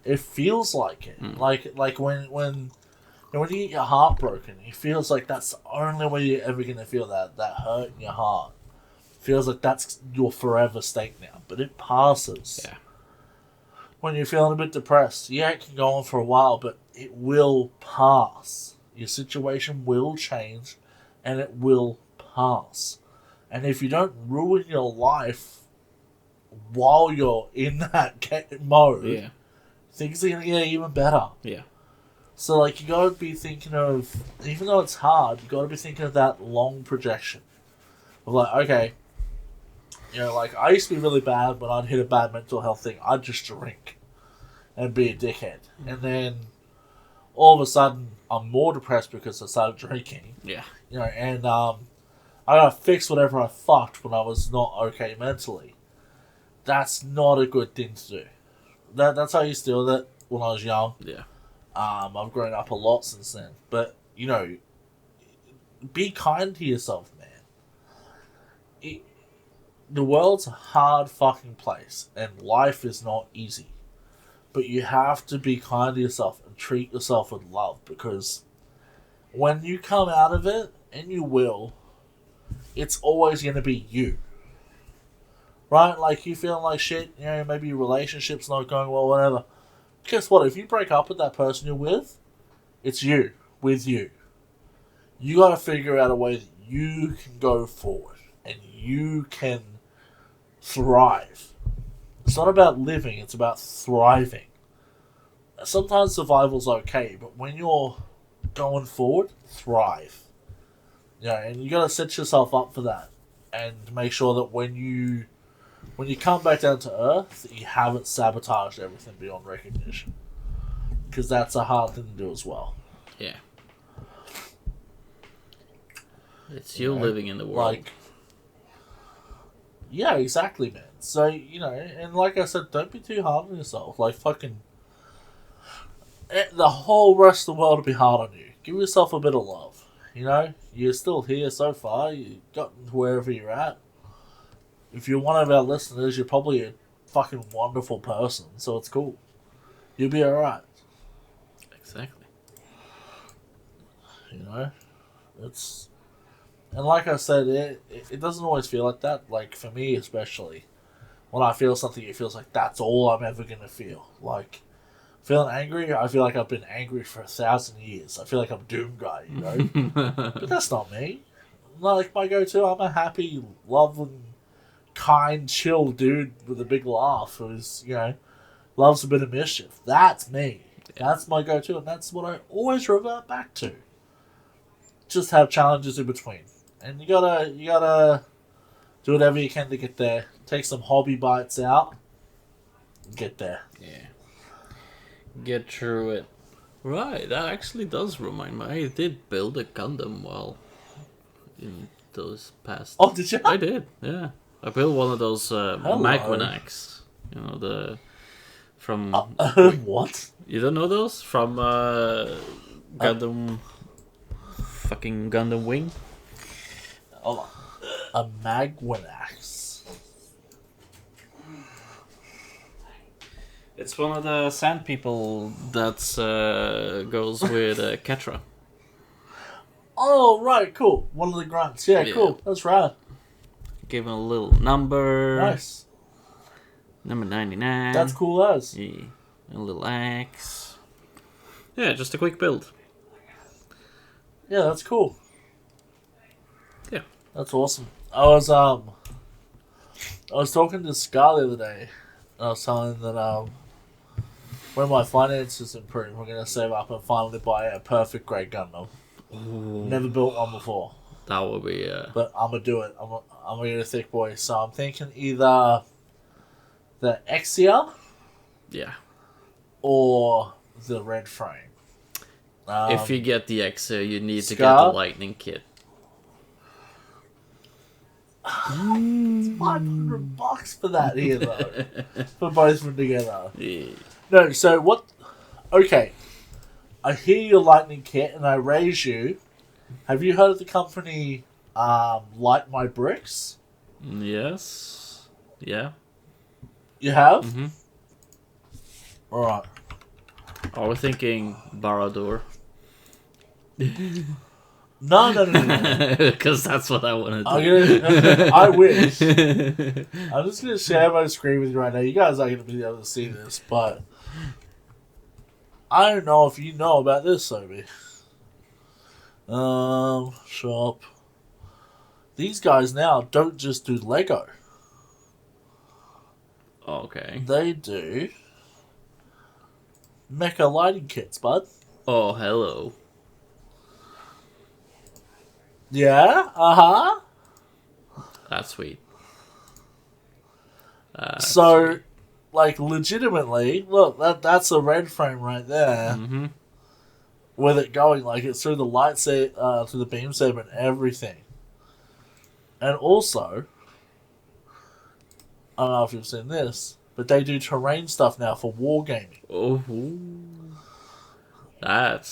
A: It feels like it. Like when you get your heart broken, it feels like that's the only way you're ever going to feel that hurt in your heart. It feels like that's your forever state now. But it passes.
B: Yeah.
A: When you're feeling a bit depressed, yeah, it can go on for a while, but it will pass. Your situation will change, and it will pass. And if you don't ruin your life while you're in that mode, things are going to get even better.
B: Yeah.
A: So, you got to be thinking of, even though it's hard, you got to be thinking of that long projection. Of okay, I used to be really bad when I'd hit a bad mental health thing. I'd just drink and be a dickhead. And then all of a sudden, I'm more depressed because I started drinking.
B: Yeah.
A: And I got to fix whatever I fucked when I was not okay mentally. That's not a good thing to do. That's how I used to deal with it when I was young.
B: Yeah.
A: I've grown up a lot since then. But, be kind to yourself, man. The world's a hard fucking place, and life is not easy. But you have to be kind to yourself and treat yourself with love, because when you come out of it, and you will, it's always going to be you. Right? You feeling like shit, maybe your relationship's not going well, whatever. Guess what? If you break up with that person you're with, it's you, with you. You got to figure out a way that you can go forward and you can thrive. It's not about living, it's about thriving. Sometimes survival's okay, but when you're going forward, thrive. And you got to set yourself up for that and make sure that when you come back down to earth, you haven't sabotaged everything beyond recognition. Because that's a hard thing to do as well.
B: Yeah. It's you living in the world.
A: Yeah, exactly, man. So, and like I said, don't be too hard on yourself. Fucking... the whole rest of the world will be hard on you. Give yourself a bit of love. You're still here so far. You've gotten to wherever you're at. If you're one of our listeners, you're probably a fucking wonderful person, so it's cool. You'll be alright.
B: Exactly.
A: It's... And like I said, it doesn't always feel like that. For me especially, when I feel something, it feels like that's all I'm ever going to feel. Feeling angry, I feel like I've been angry for 1,000 years. I feel like I'm Doom Guy, But that's not me. My go-to, I'm a happy, loving, kind, chill dude with a big laugh who's, loves a bit of mischief. That's me. Yeah. That's my go-to, and that's what I always revert back to. Just have challenges in between. And you gotta do whatever you can to get there. Take some hobby bites out. Get there.
B: Yeah. Get through it. Right, that actually does remind me. I did build a Gundam while in those past...
A: Oh, did you?
B: I did, yeah. I built one of those Magwanax. From...
A: what?
B: You don't know those? From Gundam... fucking Gundam Wing?
A: Hold on. A Magwanax.
B: It's one of the sand people that goes with Ketra.
A: Oh, right, cool. One of the grunts. Yeah, cool. That's right.
B: Give him a little number.
A: Nice.
B: Number 99.
A: That's cool as.
B: Yeah. A little axe. Yeah, just a quick build.
A: Yeah, that's cool.
B: Yeah.
A: That's awesome. I was talking to Scar the other day. And I was telling him that when my finances improve, we're gonna save up and finally buy a perfect grade Gundam.
B: Ooh.
A: Never built one before.
B: That would be
A: But I'm gonna do it. I'm gonna get a thick boy. So I'm thinking either the Exia
B: yeah.
A: or the red frame.
B: If you get the Exo, you need to get
A: Scar?
B: the Lightning Kit.
A: It's $500 for that here though. For both of them together.
B: Yeah.
A: No, so what? Okay, I hear your lightning kit, and I raise you. Have you heard of the company Light My Bricks?
B: Yes. Yeah.
A: You have?
B: Mm-hmm.
A: Alright.
B: I was thinking Baradur.
A: No.
B: Because that's what I want to
A: I'm
B: do.
A: gonna, I wish. I'm just going to share my screen with you right now. You guys aren't going to be able to see this, but I don't know if you know about this, Sobe. Shop. These guys now don't just do Lego.
B: Okay.
A: They do mecha lighting kits, bud.
B: Oh, hello.
A: Yeah, uh-huh.
B: That's sweet.
A: So,
B: sweet.
A: like, legitimately, look, that's a red frame right there.
B: Mm-hmm.
A: With it going, like, it's through the light through the beam saber and everything. And also, I don't know if you've seen this, but they do terrain stuff now for wargaming.
B: Oh, that's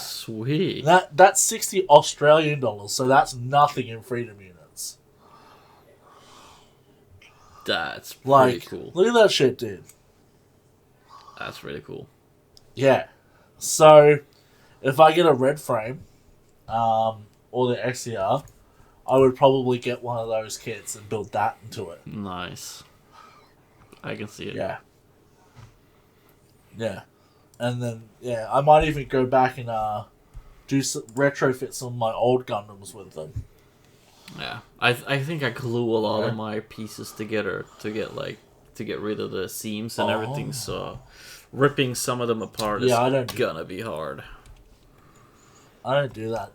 B: sweet.
A: That's 60 Australian dollars, so that's nothing in freedom units.
B: That's pretty cool.
A: Look at that shit, dude.
B: That's really cool.
A: Yeah. So, if I get a red frame, or the XCR, I would probably get one of those kits and build that into it.
B: Nice. I can see it.
A: Yeah. Yeah. And then, yeah, I might even go back and retrofit some of my old Gundams with them.
B: Yeah. I think I glue a lot of my pieces together to get rid of the seams and everything, so ripping some of them apart is gonna be hard.
A: I don't do that.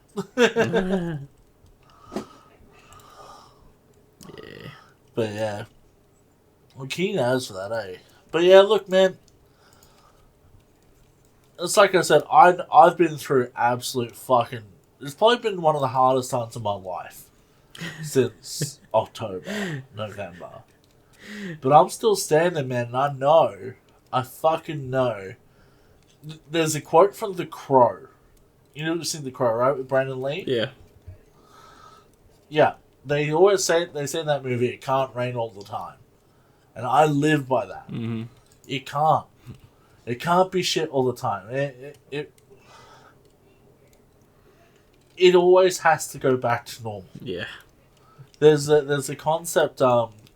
B: Yeah.
A: But yeah. Well, keen as for that, eh? But yeah, look, man. It's like I said, I've been through absolute fucking... It's probably been one of the hardest times of my life. Since October, November. But I'm still standing, man, and I fucking know. There's a quote from The Crow. You know, you've seen The Crow, right? With Brandon Lee?
B: Yeah.
A: Yeah. They always say, in that movie, it can't rain all the time. And I live by that.
B: Mm-hmm.
A: It can't. It can't be shit all the time. It always has to go back to normal.
B: Yeah.
A: There's a concept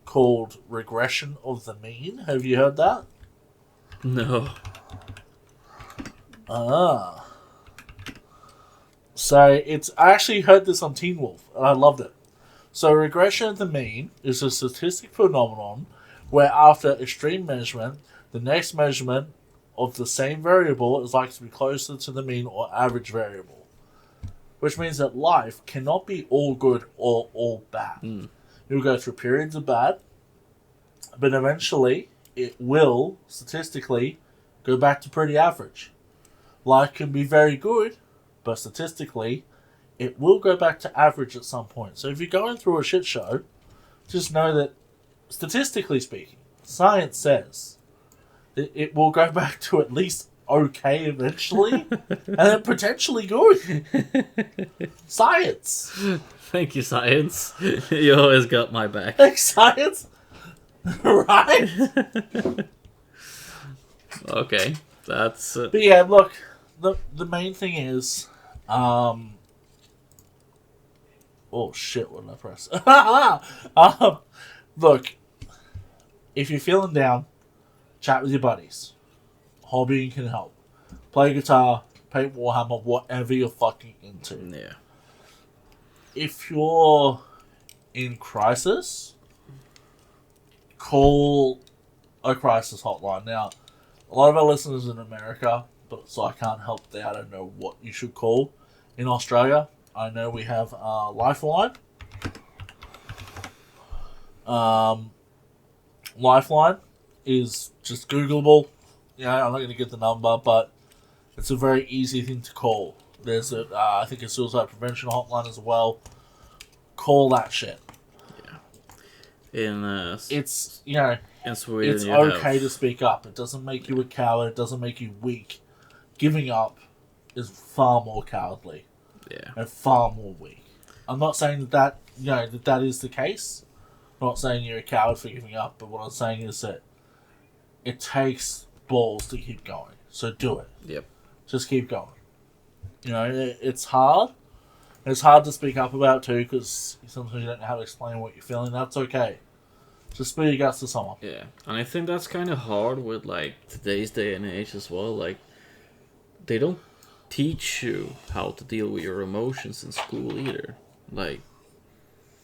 A: called regression of the mean. Have you heard that?
B: No.
A: So I actually heard this on Teen Wolf, and I loved it. So regression of the mean is a statistic phenomenon where after extreme measurement, the next measurement of the same variable is likely to be closer to the mean or average variable. Which means that life cannot be all good or all bad. You'll go through periods of bad, but eventually it will, statistically, go back to pretty average. Life can be very good, but statistically, it will go back to average at some point. So if you're going through a shit show, just know that, statistically speaking, science says that it will go back to at least okay eventually, and then potentially good. Science.
B: Thank you, science. You always got my back.
A: Thanks, science. Right?
B: Okay, that's...
A: But yeah, look, the main thing is, oh shit, what did I press? Look, if you're feeling down, chat with your buddies. Hobbying can help. Play guitar, paint Warhammer, whatever you're fucking into.
B: Yeah.
A: If you're in crisis, call a crisis hotline. Now, a lot of our listeners in America, so I can't help that. I don't know what you should call. In Australia, I know we have Lifeline. Lifeline is just Googleable. I'm not going to get the number, but it's a very easy thing to call. There's I think a suicide prevention hotline as well. Call that shit.
B: Yeah.
A: It's
B: in Sweden,
A: it's okay to speak up. It doesn't make you a coward. It doesn't make you weak. Giving up is far more cowardly.
B: Yeah.
A: And far more weak. I'm not saying that is the case. I'm not saying you're a coward for giving up, but what I'm saying is that it takes balls to keep going. So do it.
B: Yep.
A: Just keep going. It's hard. It's hard to speak up about too, because sometimes you don't know how to explain what you're feeling. That's okay. Just spill your guts to someone.
B: Yeah, and I think that's kind of hard with today's day and age as well. They don't teach you how to deal with your emotions in school either.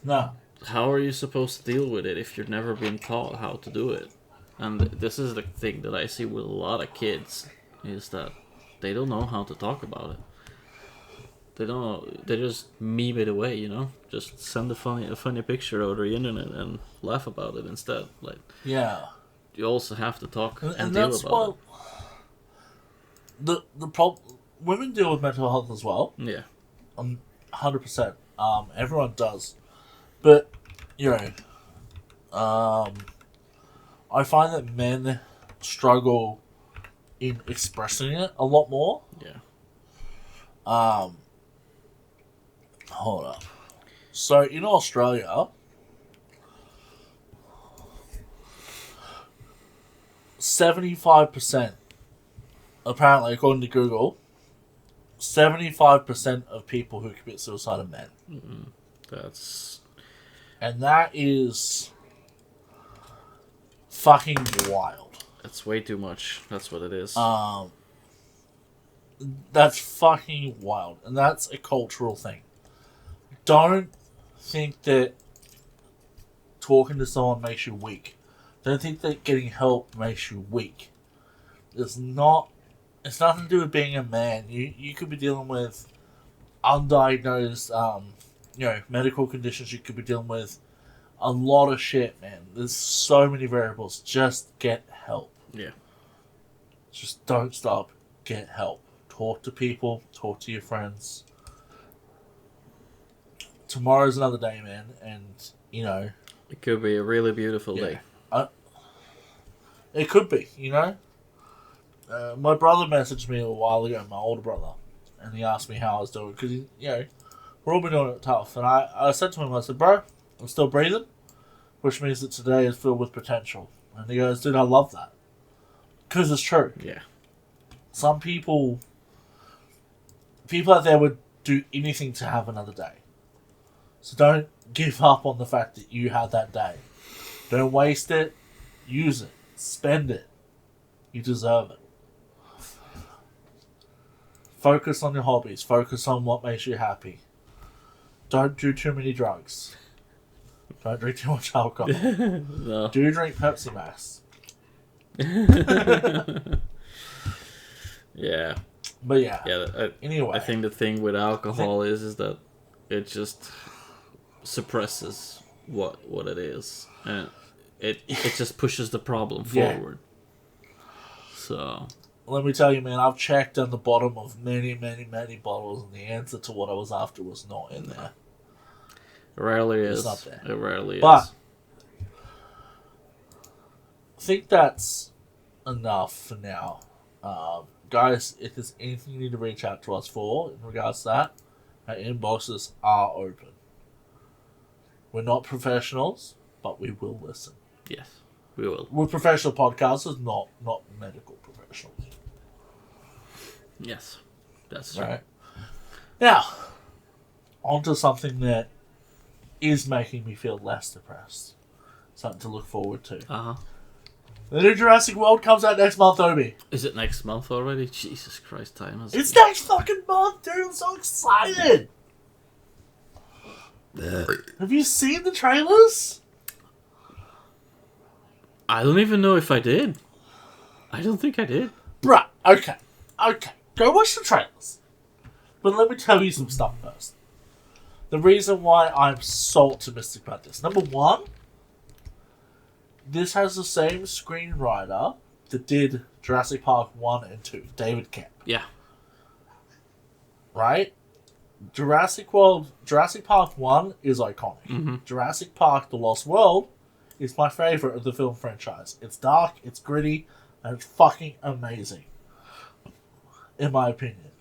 A: No.
B: How are you supposed to deal with it if you've never been taught how to do it? And this is the thing that I see with a lot of kids, is that they don't know how to talk about it. They don't know. They just meme it away, Just send a funny picture over the internet and laugh about it instead.
A: Yeah.
B: You also have to talk and
A: that's
B: deal about
A: it. The problem. Women deal with mental health as well.
B: Yeah.
A: 100%. Everyone does, but I find that men struggle in expressing it a lot more.
B: Yeah.
A: Hold up. So in Australia, 75%, apparently according to Google, 75% of people who commit suicide are men. And that is fucking wild.
B: That's way too much. That's what it is.
A: That's fucking wild. And that's a cultural thing. Don't think that talking to someone makes you weak. Don't think that getting help makes you weak. It's nothing to do with being a man. You could be dealing with undiagnosed, medical conditions. You could be dealing with a lot of shit, man. There's so many variables. Just get help.
B: Yeah.
A: Just don't stop. Get help. Talk to people. Talk to your friends. Tomorrow's another day, man, and
B: it could be a really beautiful day.
A: It could be, My brother messaged me a while ago, my older brother, and he asked me how I was doing, because, we're all been doing it tough, and I said to him, I said, bro, I'm still breathing, which means that today is filled with potential. And he goes, dude, I love that. Because it's true.
B: Yeah.
A: Some people out there would do anything to have another day. So don't give up on the fact that you had that day. Don't waste it. Use it. Spend it. You deserve it. Focus on your hobbies. Focus on what makes you happy. Don't do too many drugs. Don't drink too much alcohol.
B: No.
A: Do drink Pepsi Max.
B: Yeah.
A: But yeah.
B: Anyway. I think the thing with alcohol is that it just suppresses what it is, and it just pushes the problem forward. So
A: let me tell you, man, I've checked on the bottom of many, many, many bottles, and the answer to what I was after was not in there.
B: It rarely is.
A: It's not there.
B: It rarely is.
A: But I think that's enough for now. Guys, if there's anything you need to reach out to us for in regards to that, our inboxes are open. We're not professionals, but we will listen.
B: Yes, we will.
A: We're professional podcasters, not medical professionals.
B: Yes, that's true.
A: Right. Now, on to something that is making me feel less depressed. Something to look forward to.
B: Uh-huh.
A: The new Jurassic World comes out next month, Obi.
B: Is it next month already? Jesus Christ, time is...
A: It's next fucking month, dude. I'm so excited. Have you seen the trailers?
B: I don't even know if I did. I don't think I did.
A: Bruh, okay. Go watch the trailers. But let me tell you some stuff first. The reason why I'm so optimistic about this. Number one, this has the same screenwriter that did Jurassic Park 1 and 2, David Kemp.
B: Yeah.
A: Right? Jurassic Park 1 is iconic.
B: Mm-hmm.
A: Jurassic Park The Lost World is my favourite of the film franchise. It's dark, it's gritty, and it's fucking amazing. In my opinion.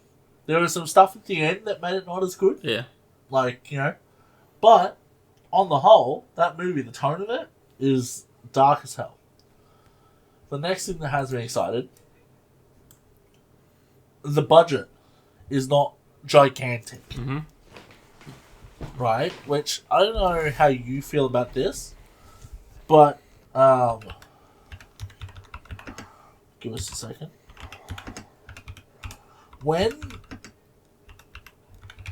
A: There was some stuff at the end that made it not as good.
B: Yeah.
A: Like, you know. But, on the whole, that movie, the tone of it, is dark as hell. The next thing that has me excited, the budget is not gigantic.
B: Mm-hmm.
A: Right? Which, I don't know how you feel about this, but, give us a second. When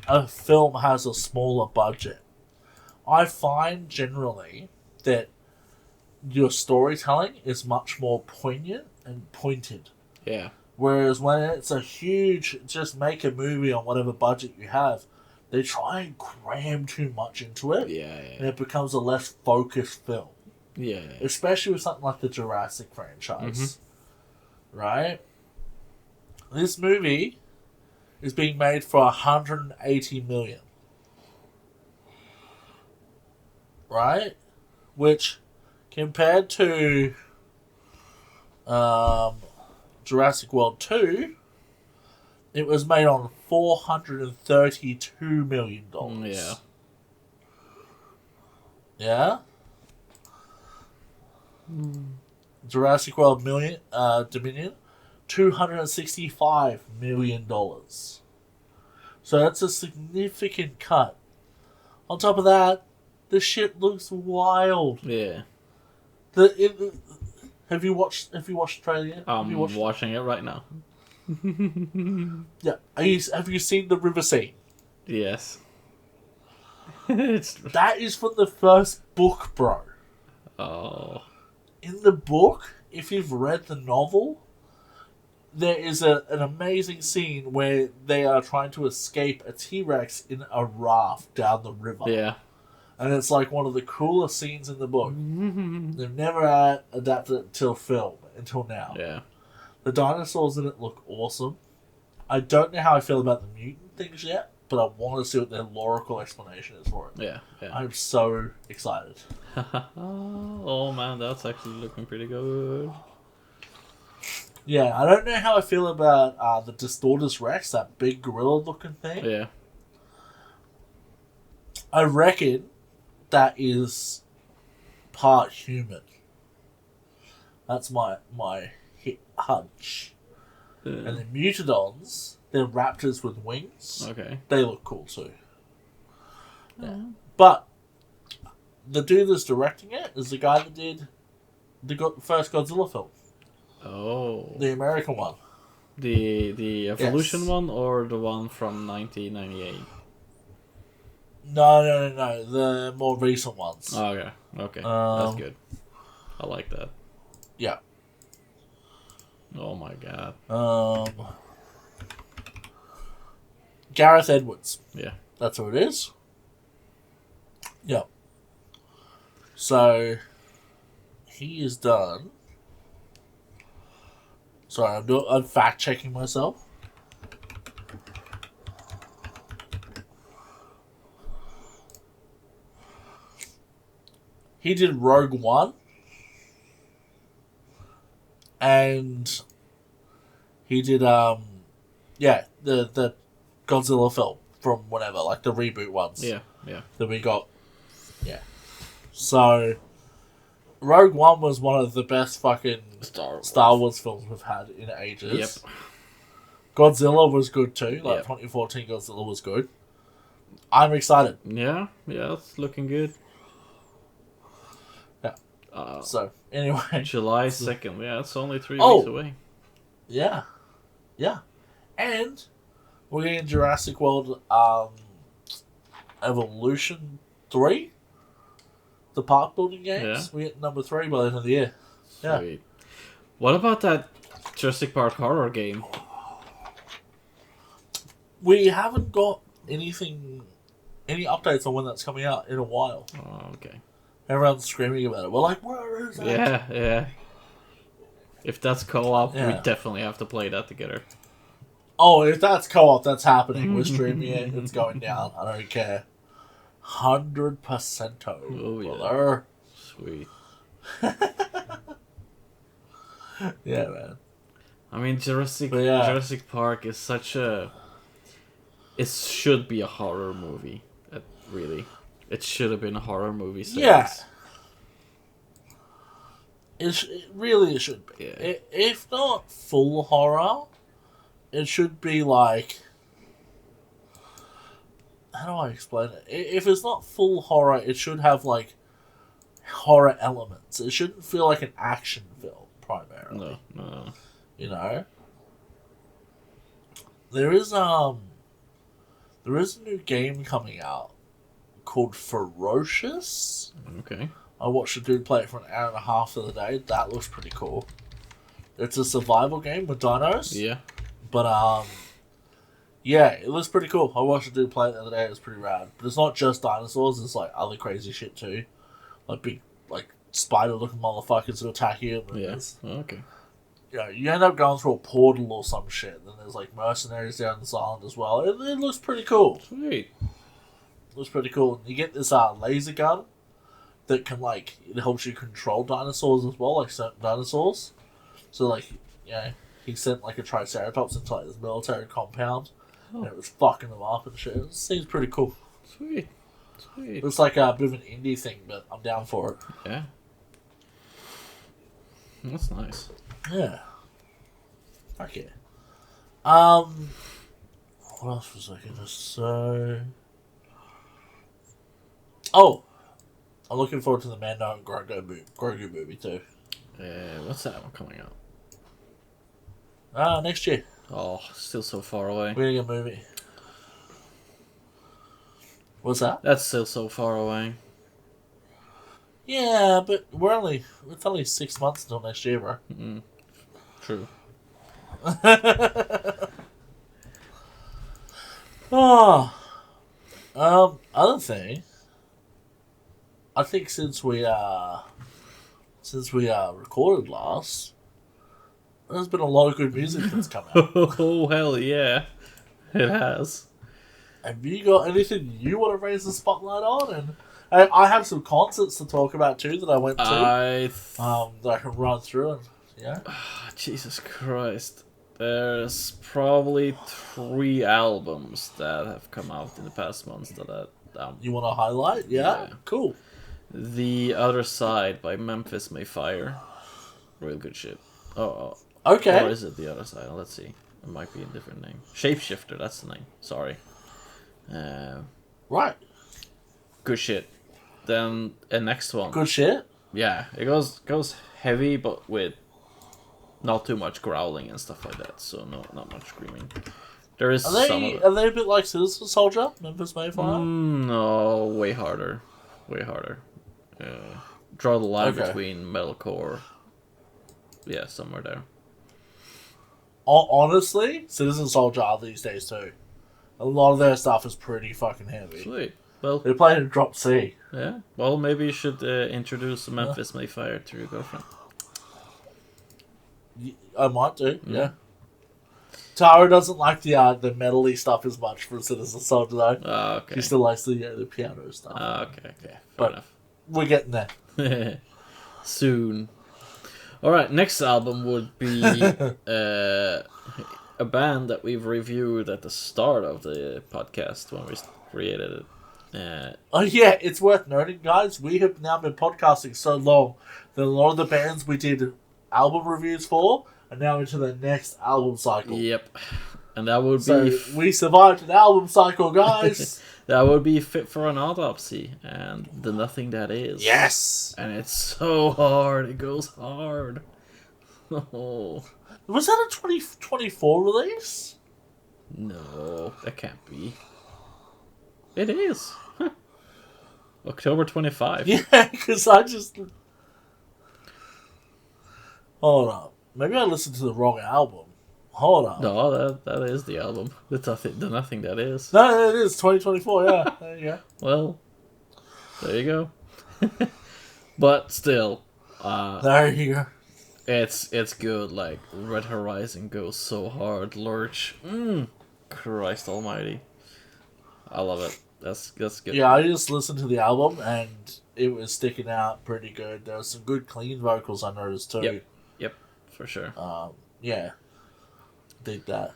A: a film has a smaller budget, I find generally that your storytelling is much more poignant and pointed.
B: Yeah.
A: Whereas when it's a huge, just make a movie on whatever budget you have, they try and cram too much into it.
B: Yeah.
A: And it becomes a less focused film.
B: Yeah.
A: Especially with something like the Jurassic franchise. Mm-hmm. Right? This movie is being made for $180 million. Right? Which, compared to Jurassic World 2, it was made on $432 million.
B: Yeah.
A: Yeah? Jurassic World Dominion, $265 million. So that's a significant cut. On top of that, the shit looks wild.
B: Yeah.
A: Have you watched the trailer yet?
B: I'm watching it right now.
A: Yeah. Have you seen the river scene?
B: Yes.
A: That is from the first book, bro.
B: Oh.
A: In the book, if you've read the novel, there is an amazing scene where they are trying to escape a T-Rex in a raft down the river.
B: Yeah.
A: And it's like one of the coolest scenes in the book. They've never adapted it to film until now.
B: Yeah.
A: The dinosaurs in it look awesome. I don't know how I feel about the mutant things yet, but I want to see what their logical explanation is for it.
B: Yeah.
A: I'm so excited.
B: Oh man, that's actually looking pretty good.
A: Yeah, I don't know how I feel about the Distortus Rex, that big gorilla-looking thing.
B: Yeah.
A: I reckon that is part human. That's my hunch. And the Mutadons, they're raptors with wings.
B: Okay.
A: They look cool too. Yeah. But the dude that's directing it is the guy that did the first Godzilla film.
B: Oh.
A: The American one.
B: The Evolution one or the one from 1998?
A: No. The more recent ones.
B: Oh, okay. Okay. That's good. I like that.
A: Yeah.
B: Oh my god.
A: Gareth Edwards.
B: Yeah.
A: That's who it is. Yeah. So, he is done. Sorry, I'm fact-checking myself. He did Rogue One. And he did, the Godzilla film from whatever, like the reboot ones.
B: Yeah.
A: That we got. Yeah. So, Rogue One was one of the best fucking Star Wars films we've had in ages.
B: Yep.
A: Godzilla was good too. 2014 Godzilla was good. I'm excited.
B: Yeah, it's looking good.
A: Yeah. So, anyway.
B: July 2nd. Yeah, it's only 3 weeks away.
A: Yeah. And we're getting Jurassic World Evolution 3. The park building games. Yeah. We get number 3 by the end of the year. Yeah.
B: Sweet. What about that Jurassic Park horror game?
A: We haven't got anything any updates on when that's coming out in a while.
B: Oh, okay.
A: Everyone's screaming about it. We're like, where is that?
B: Yeah. If that's co-op, we
A: Yeah.
B: definitely have to play that together.
A: Oh, if that's co-op, that's happening. We're streaming it. It's going down. I don't care. 100%
B: Oh, yeah.
A: brother.
B: Sweet.
A: Yeah, man.
B: I mean, Jurassic Park is such a... It should be a horror movie. Really. It should have been a horror movie series.
A: Yeah. It should be.
B: Yeah.
A: If not full horror, it should be like... How do I explain it? If it's not full horror, it should have like horror elements. It shouldn't feel like an action film primarily.
B: No.
A: You know? There is a new game coming out called Ferocious.
B: Okay.
A: I watched a dude play it for an hour and a half the other day. That looks pretty cool. It's a survival game with dinos.
B: Yeah.
A: But yeah, it looks pretty cool. I watched a dude play it the other day. It was pretty rad. But it's not just dinosaurs. It's like other crazy shit too, like big like spider-looking motherfuckers that attack you. And
B: Yeah. Okay.
A: You end up going through a portal or some shit. Then there's like mercenaries there on this island as well. It looks pretty cool.
B: Sweet.
A: It looks pretty cool. You get this laser gun that can like it helps you control dinosaurs as well, like certain dinosaurs. So like he sent like a triceratops into like this military compound, and it was fucking them up and shit. It seems pretty cool.
B: Sweet.
A: It's like a bit of an indie thing, but I'm down for it.
B: Yeah. That's nice.
A: Yeah. Okay. What else was I gonna say? Oh, I'm looking forward to the Mando and Grogu movie too.
B: What's that one coming out?
A: Next year.
B: Oh, still so far away.
A: We're getting a movie. What's that?
B: That's still so far away.
A: Yeah, but it's only 6 months until next year, bro.
B: True.
A: Other thing, I think since we recorded last, there's been a lot of good music that's come out.
B: Oh hell yeah, it has.
A: Have you got anything you want to raise the spotlight on? And I have some concerts to talk about too that I went to. That I can run through and yeah.
B: Jesus Christ. There's probably 3 albums that have come out in the past months that
A: You want to highlight? Yeah? Cool.
B: The Other Side by Memphis May Fire. Real good shit.
A: Okay.
B: Or is it The Other Side? Let's see. It might be a different name. Shapeshifter, that's the name. Sorry.
A: Right.
B: Good shit. Then a next one.
A: Good shit.
B: Yeah, it goes heavy, but with not too much growling and stuff like that. So not much screaming. There is
A: Are they a bit like Citizen Soldier, Memphis May Fire?
B: No, way harder. Draw the line between metalcore. Yeah, somewhere there.
A: Honestly, Citizen Soldier are these days too. A lot of their stuff is pretty fucking heavy.
B: Sweet. Well,
A: they play in Drop C.
B: Yeah. Well, maybe you should introduce Memphis May Fire to your girlfriend.
A: I might do. Yeah. Tara doesn't like the metal-y stuff as much for Citizen Soldier though.
B: Oh, okay.
A: She still likes the piano stuff.
B: Oh, okay. Fair enough.
A: We're getting there.
B: Soon. Alright, next album would be a band that we've reviewed at the start of the podcast when we created it.
A: Oh yeah, it's worth noting, guys. We have now been podcasting so long that a lot of the bands we did album reviews for are now into the next album cycle.
B: Yep. And that would
A: we survived an album cycle, guys.
B: That would be Fit for an Autopsy and The Nothing That Is.
A: Yes.
B: And it's so hard. It goes hard. Oh.
A: Was that a 2024 release?
B: No, that can't be. It is. Huh. October 25.
A: Yeah, because I just... Hold on. Maybe I listened to the wrong album. Hold on.
B: No, that is the album. The nothing that is.
A: No, it is 2024. Yeah, there you go.
B: Well, there you go. But still,
A: There you go.
B: it's good. Like Red Horizon goes so hard. Lurch, Christ Almighty, I love it. That's good.
A: Yeah, I just listened to the album and it was sticking out pretty good. There was some good clean vocals I noticed too.
B: Yep, for sure.
A: Yeah, dig that.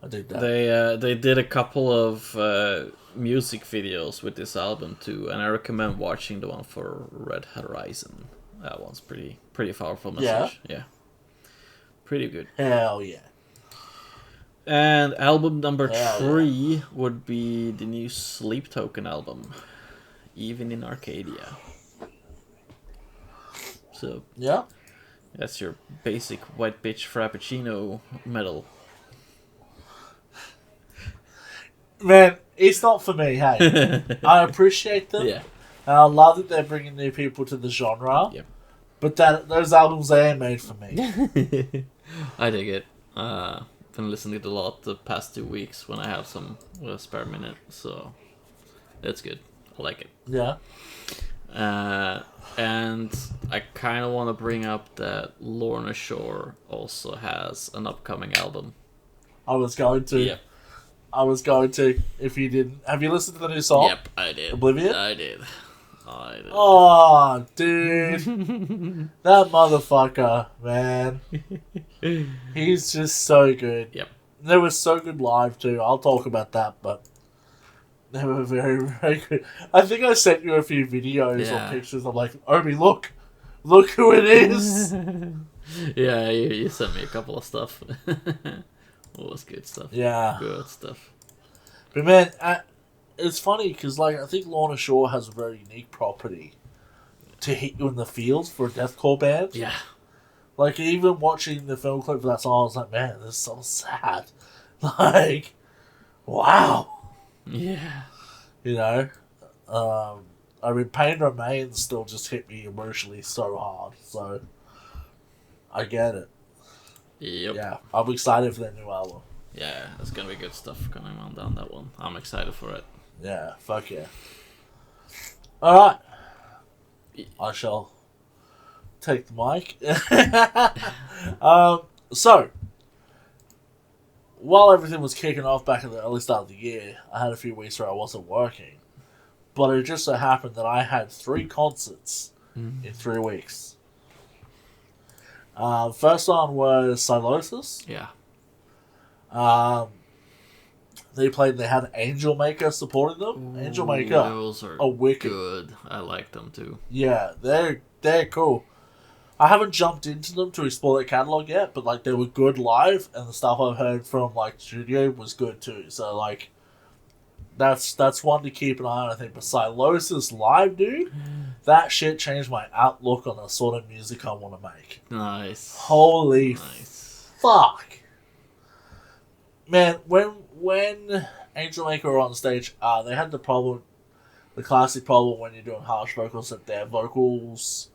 A: I dig that.
B: They did a couple of music videos with this album too, and I recommend watching the one for Red Horizon. That one's pretty powerful message. Yeah, pretty good.
A: Hell yeah.
B: And album number
A: Hell
B: 3 would be the new Sleep Token album, Even in Arcadia. So
A: Yeah.
B: that's your basic white bitch frappuccino metal.
A: Man, it's not for me, hey. I appreciate them.
B: Yeah.
A: And I love that they're bringing new people to the genre.
B: Yep.
A: But those albums, they ain't made for me.
B: I dig it. Been listening to it a lot the past 2 weeks when I have some spare minute, so that's good. I like it.
A: Yeah.
B: And I kind of want to bring up that Lorna Shore also has an upcoming album.
A: I was going to.
B: Yep.
A: I was going to, if you didn't. Have you listened to the new song?
B: Yep, I did.
A: Oblivion?
B: I did.
A: Oh, dude. That motherfucker, man. He's just so good.
B: Yep.
A: They were so good live, too. I'll talk about that, but they were very, very good. I think I sent you a few videos or pictures. I'm like, Obi, look. Look who it is.
B: Yeah, you sent me a couple of stuff. It was good stuff.
A: Yeah.
B: Good stuff.
A: But, man, it's funny because, like, I think Lorna Shore has a very unique property to hit you in the feels for a deathcore band.
B: Yeah.
A: Like, even watching the film clip for that song, I was like, man, this is so sad. Like, wow.
B: Yeah.
A: You know? I mean, Pain Remains still just hit me emotionally so hard. So, I get it.
B: Yep.
A: Yeah, I'm excited for that new album.
B: Yeah, there's gonna be good stuff coming on down that one. I'm excited for it.
A: Yeah, fuck yeah. Alright. I shall take the mic. So, while everything was kicking off back at the early start of the year, I had a few weeks where I wasn't working. But it just so happened that I had 3 concerts in 3 weeks. First one was Silosis.
B: Yeah.
A: They had Angel Maker supporting them. Angel Maker,
B: those are
A: wicked.
B: Good. I like them too.
A: Yeah, they're cool. I haven't jumped into them to explore their catalog yet, but like they were good live, and the stuff I've heard from like studio was good too. So like, that's one to keep an eye on. I think. But Silosis live, dude, that shit changed my outlook on the sort of music I want to make.
B: Nice.
A: Holy fuck, man! When Angel Maker were on stage, they had the classic problem when you're doing harsh vocals that their vocals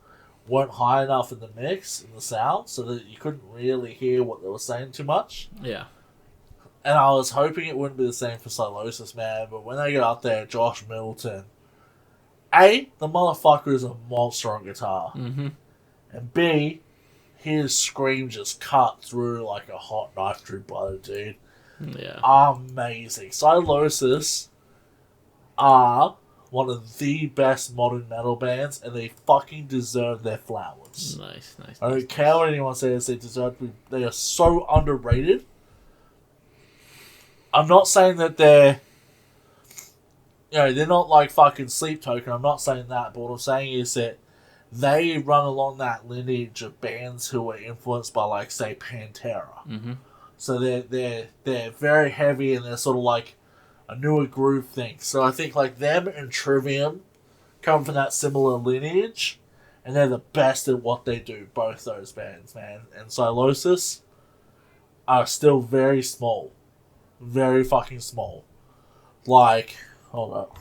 A: weren't high enough in the mix, in the sound, so that you couldn't really hear what they were saying too much.
B: Yeah.
A: And I was hoping it wouldn't be the same for Silosis, man, but when they got up there, Josh Middleton, A, the motherfucker is a monster on guitar.
B: Mm-hmm.
A: And B, his scream just cut through like a hot knife through butter, dude.
B: Yeah.
A: Amazing. Silosis are one of the best modern metal bands, and they fucking deserve their flowers.
B: Nice.
A: I don't care what anyone says, they deserve to be. They are so underrated. I'm not saying that they're not like fucking Sleep Token. I'm not saying that, but what I'm saying is that they run along that lineage of bands who were influenced by, like, say, Pantera.
B: Mm-hmm.
A: So they're very heavy, and they're sort of like a newer groove thing. So I think like them and Trivium come from that similar lineage, and they're the best at what they do. Both those bands, man. And Silosis are still very small, very fucking small. Like, hold up.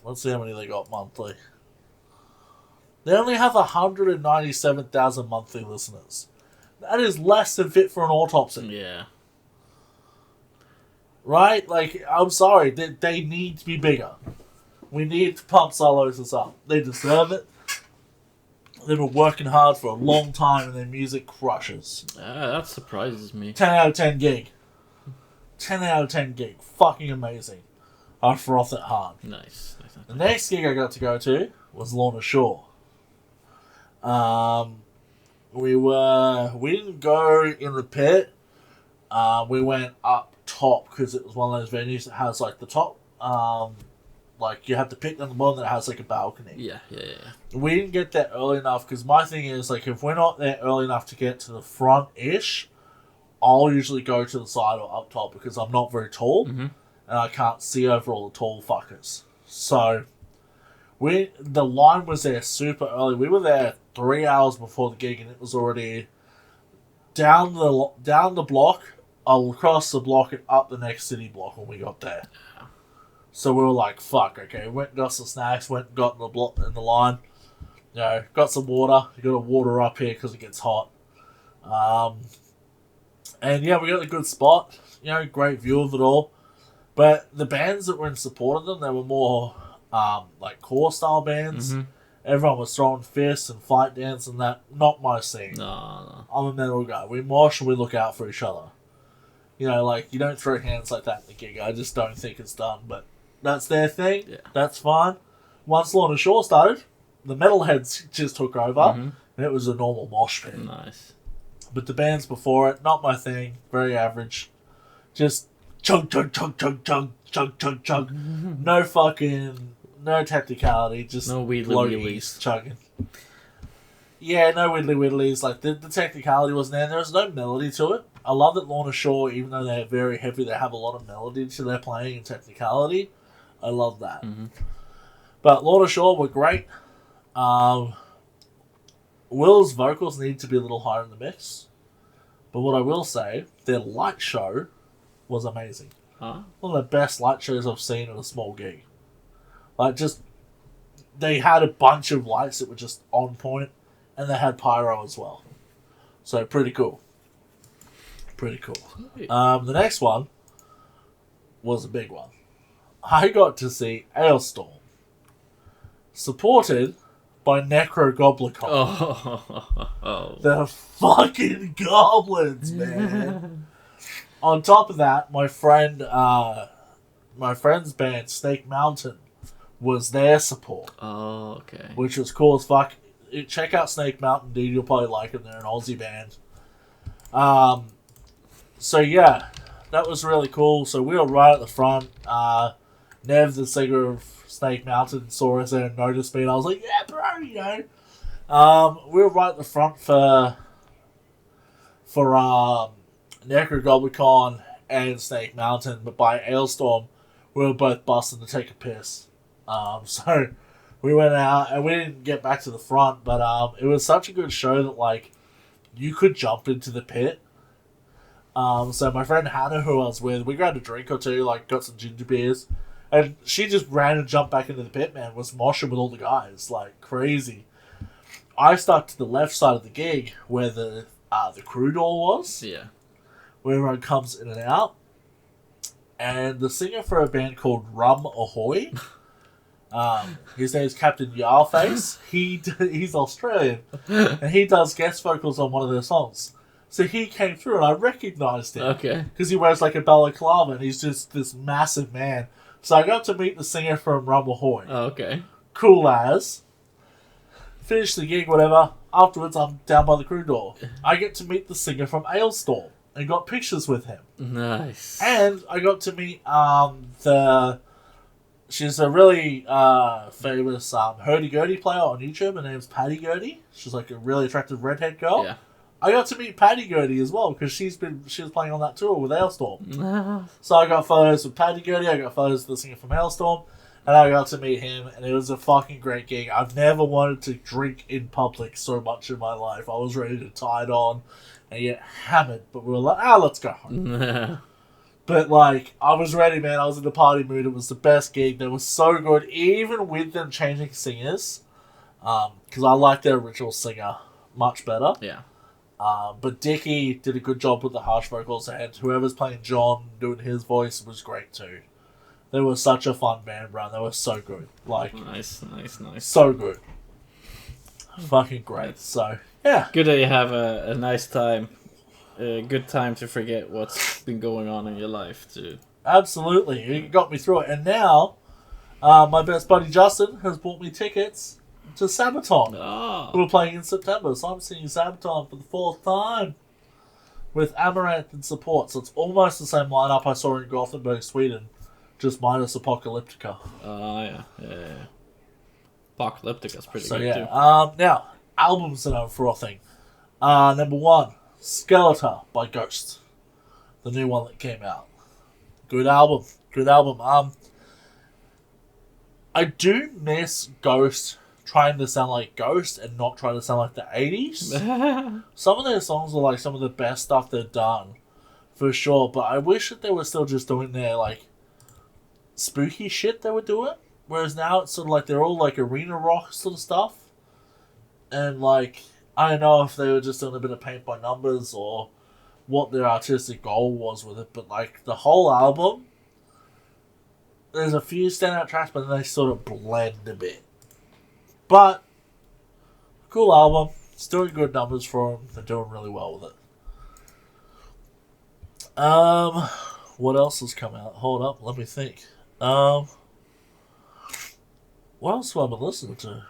A: Let's see how many they got monthly. They only have 197,000 monthly listeners. That is less than Fit for an Autopsy.
B: Yeah.
A: Right? Like, I'm sorry. They need to be bigger. We need to pump Solos up. They deserve it. They've been working hard for a long time and their music crushes.
B: That surprises me.
A: 10 out of 10 gig. 10 out of 10 gig. Fucking amazing. I froth it hard.
B: Nice.
A: The next gig I got to go to was Lorna Shore. We didn't go in the pit. We went up top because it was one of those venues that has like the top, like you have to pick on the one that has like a balcony.
B: Yeah.
A: We didn't get there early enough because my thing is like if we're not there early enough to get to the front-ish, I'll usually go to the side or up top because I'm not very tall and I can't see over all the tall fuckers. So the line was there super early. We were there 3 hours before the gig and it was already down the block, across the block and up the next city block when we got there. So we were like, fuck, okay. Went and got some snacks, went and got in the line. You know, got some water. You got to water up here because it gets hot. And yeah, we got a good spot. You know, great view of it all. But the bands that were in support of them, they were more like core style bands. Everyone was throwing fists and fight dance and that. Not my scene.
B: No.
A: I'm a metal guy. We mosh and we look out for each other. You know, like, you don't throw hands like that in the gig. I just don't think it's done. But that's their thing.
B: Yeah.
A: That's fine. Once Lorna Shore started, the metalheads just took over. And it was a normal mosh pit.
B: Nice.
A: But the bands before it, not my thing. Very average. Just chug, chug, chug, chug, chug, chug, chug, chug. No technicality. Just
B: no wheedly wheelies.
A: Chugging. Yeah, no widdly widdlies. Like, the technicality wasn't there. There was no melody to it. I love that Lorna Shore, even though they're very heavy, they have a lot of melody to their playing and technicality. I love that. But Lorna Shore were great. Will's vocals need to be a little higher in the mix. But what I will say, their light show was amazing.
B: Huh?
A: One of the best light shows I've seen at a small gig. Like, just, they had a bunch of lights that were just on point, and they had pyro as well. So, pretty cool. Pretty cool. The next one was a big one. I got to see Ailstorm, supported by Necrogoblicon.
B: Oh.
A: The fucking goblins, man. On top of that, my friend's band, Snake Mountain, was their support.
B: Oh, okay.
A: Which was cool as fuck. Check out Snake Mountain, dude. You'll probably like them. They're an Aussie band. So yeah, that was really cool. So we were right at the front. Nev, the singer of Snake Mountain, saw us there and noticed me, and I was like, yeah, bro, you know. We were right at the front for Necrogoblicon and Snake Mountain, but by Ailstorm, we were both busting to take a piss. So we went out, and we didn't get back to the front, but it was such a good show that, like, you could jump into the pit. So my friend Hannah, who I was with, we grabbed a drink or two, like, got some ginger beers, and she just ran and jumped back into the pit, man, was moshing with all the guys, like, crazy. I stuck to the left side of the gig, where the crew door was.
B: Yeah.
A: Where everyone comes in and out. And the singer for a band called Rum Ahoy, his name is Captain Yarface. He's Australian, and he does guest vocals on one of their songs. So he came through, and I recognised him.
B: Okay.
A: Because he wears like a balaclava, and he's just this massive man. So I got to meet the singer from Rum Ahoy.
B: Oh, okay.
A: Cool as. Finished the gig, whatever. Afterwards, I'm down by the crew door. I get to meet the singer from Ailstorm and got pictures with him.
B: Nice.
A: And I got to meet she's a really famous hurdy-gurdy player on YouTube. Her name's Patty Gurdy. She's like a really attractive redhead girl.
B: Yeah.
A: I got to meet Patty Gurdy as well because she was playing on that tour with Ailstorm. So I got photos with Patty Gurdy. I got photos of the singer from Ailstorm. And I got to meet him, and it was a fucking great gig. I've never wanted to drink in public so much in my life. I was ready to tie it on and get hammered, but we were like, let's go home. But, like, I was ready, man. I was in the party mood. It was the best gig. They were so good, even with them changing singers. Because I like their original singer much better.
B: Yeah.
A: But Dickie did a good job with the harsh vocals, and whoever's playing John doing his voice was great too. They were such a fun band, bro. They were so good. Like,
B: Nice.
A: so good. Fucking great. So, yeah.
B: Good that you have a nice time. A good time to forget what's been going on in your life, too.
A: Absolutely. You got me through it. And now, my best buddy Justin has bought me tickets to Sabaton.
B: Oh.
A: Who are playing in September. So I'm seeing Sabaton for the 4th time with Amaranth and support. So it's almost the same lineup I saw in Gothenburg, Sweden, just minus Apocalyptica.
B: Oh, yeah. Apocalyptica's pretty
A: So
B: good,
A: yeah.
B: too.
A: Now, albums that I'm frothing. Number 1, Skeletor by Ghost. The new one that came out. Good album. I do miss Ghost trying to sound like Ghost and not trying to sound like the 80s. Some of their songs are like some of the best stuff they've done, for sure. But I wish that they were still just doing their like spooky shit they were doing. Whereas now it's sort of like they're all like arena rock sort of stuff. And like, I don't know if they were just doing a bit of paint by numbers or what their artistic goal was with it. But like the whole album, there's a few standout tracks, but then they sort of blend a bit. But, cool album. It's doing good numbers for them. They're doing really well with it. What else has come out? Hold up, let me think. What else have I been listening to?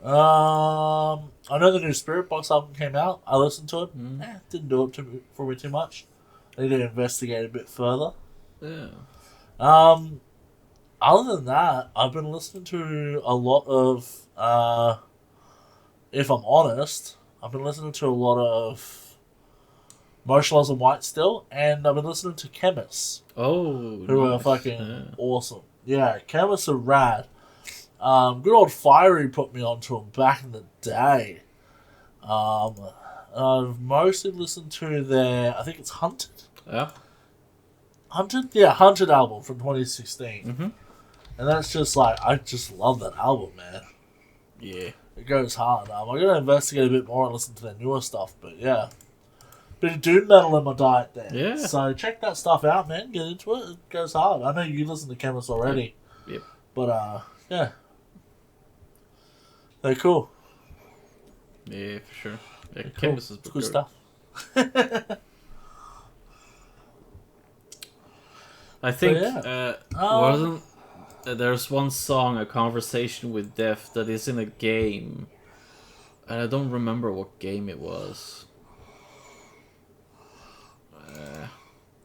A: I know the new Spirit Box album came out. I listened to it. Didn't do it for me too much. I need to investigate a bit further.
B: Yeah.
A: Other than that, I've been listening to a lot of, if I'm honest, I've been listening to a lot of Motionless in White still, and I've been listening to Chemists.
B: Oh,
A: who are fucking awesome. Yeah, Chemists are rad. Good old Fiery put me onto them back in the day. I've mostly listened to their, I think it's Hunted?
B: Yeah.
A: Hunted? Yeah, Hunted album from 2016.
B: Mm-hmm.
A: And that's just like, I just love that album, man.
B: Yeah.
A: It goes hard. I'm going to investigate a bit more and listen to their newer stuff, but yeah. Bit of doom metal in my diet there.
B: Yeah.
A: So check that stuff out, man. Get into it. It goes hard. I know you listen to Chemist already.
B: Yep.
A: But, yeah. They're cool.
B: Yeah, for sure. Yeah,
A: They're
B: Chemist
A: cool.
B: is
A: Good stuff.
B: I think
A: yeah.
B: there's one song, A Conversation with Death, that is in a game, and I don't remember what game it was.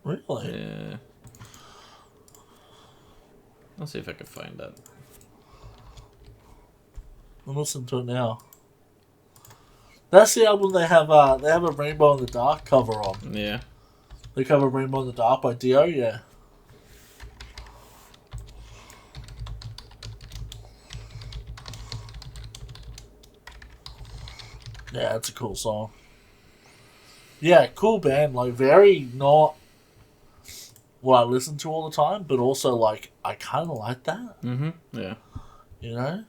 A: Really?
B: Yeah. I'll see if I can find that.
A: I'm listening to it now. That's the album they have a Rainbow in the Dark cover on.
B: Yeah.
A: They cover Rainbow in the Dark by Dio, yeah. Yeah, it's a cool song. Yeah, cool band. Like, very not what I listen to all the time, but also, like, I kind of like that.
B: Mm-hmm. Yeah.
A: You know?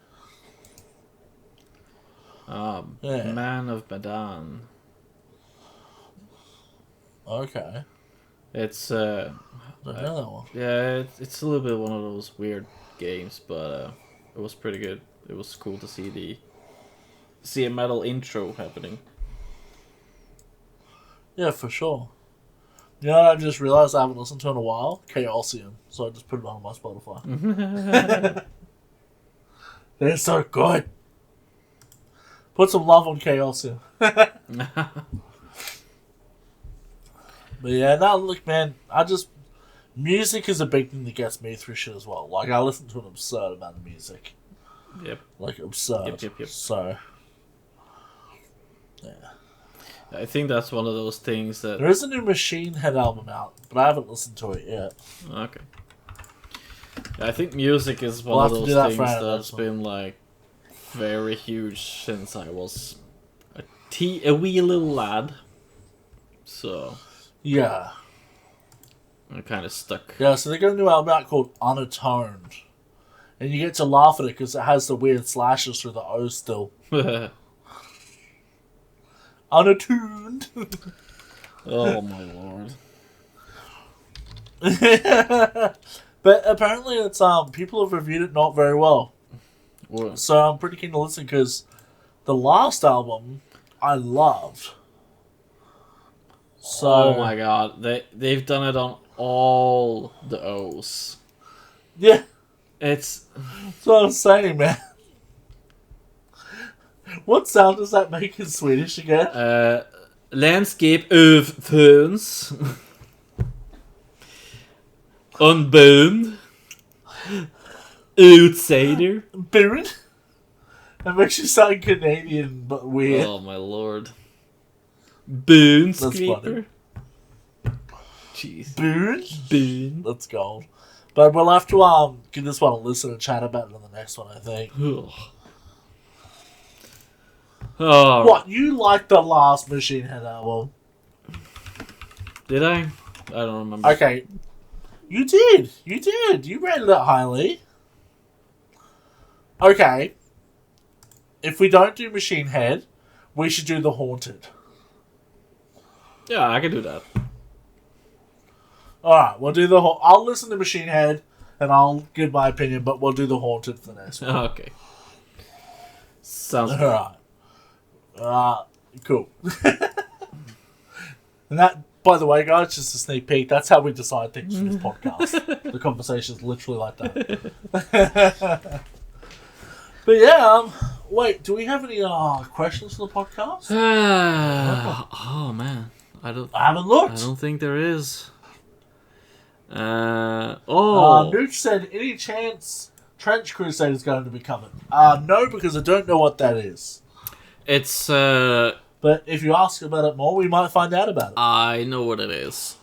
B: Yeah. Man of Medan.
A: Okay.
B: It's
A: I don't know that one.
B: yeah, it's a little bit one of those weird games, but it was pretty good. It was cool to see a metal intro happening.
A: Yeah, for sure. You know what I just realized I haven't listened to in a while? Chaosium. So I just put it on my Spotify. They're so good. Put some love on Chaosium. But yeah, no, look, man, music is a big thing that gets me through shit as well. Like, I listen to an absurd amount of music.
B: Yep.
A: Like, absurd.
B: Yep.
A: So, yeah.
B: I think that's one of those things that...
A: There is a new Machine Head album out, but I haven't listened to it yet.
B: Okay. I think music is one of those things that's been, like, very huge since I was a wee little lad. So...
A: Yeah.
B: I'm kind of stuck.
A: Yeah, so they got a new album out called Unatoned. And you get to laugh at it because it has the weird slashes through the O still. Unattuned.
B: Oh my lord.
A: But apparently it's people have reviewed it not very well.
B: What?
A: So I'm pretty keen to listen because the last album I loved. So
B: Oh my god, they've done it on all the O's.
A: yeah,
B: It's
A: that's what I'm saying, man. What sound does that make in Swedish again?
B: landscape överföns. Unbound. Outsider.
A: Baron? That makes you sound Canadian, but weird.
B: Oh my lord. Boone
A: That's
B: Scraper. Jeez.
A: Boone? That's gold. But we'll have to give this one a listen and chat about it on the next one, I think.
B: Oh.
A: What, you liked the last Machine Head album?
B: Did I? I don't remember.
A: Okay. You did. You did. You rated it highly. Okay. If we don't do Machine Head, we should do The Haunted.
B: Yeah, I can do that.
A: Alright, we'll do I'll listen to Machine Head and I'll give my opinion, but we'll do The Haunted for the next one.
B: Okay. Sounds good.
A: Alright. Cool. And that, by the way, guys, just a sneak peek, that's how we decide things for this podcast. The conversation's literally like that. But yeah, wait, do we have any questions for the podcast?
B: Oh man,
A: I haven't looked.
B: I don't think there is.
A: Nooch said, any chance Trench Crusade is going to be coming? No, because I don't know what that is.
B: It's
A: But if you ask about it more, we might find out about it.
B: I know what it is.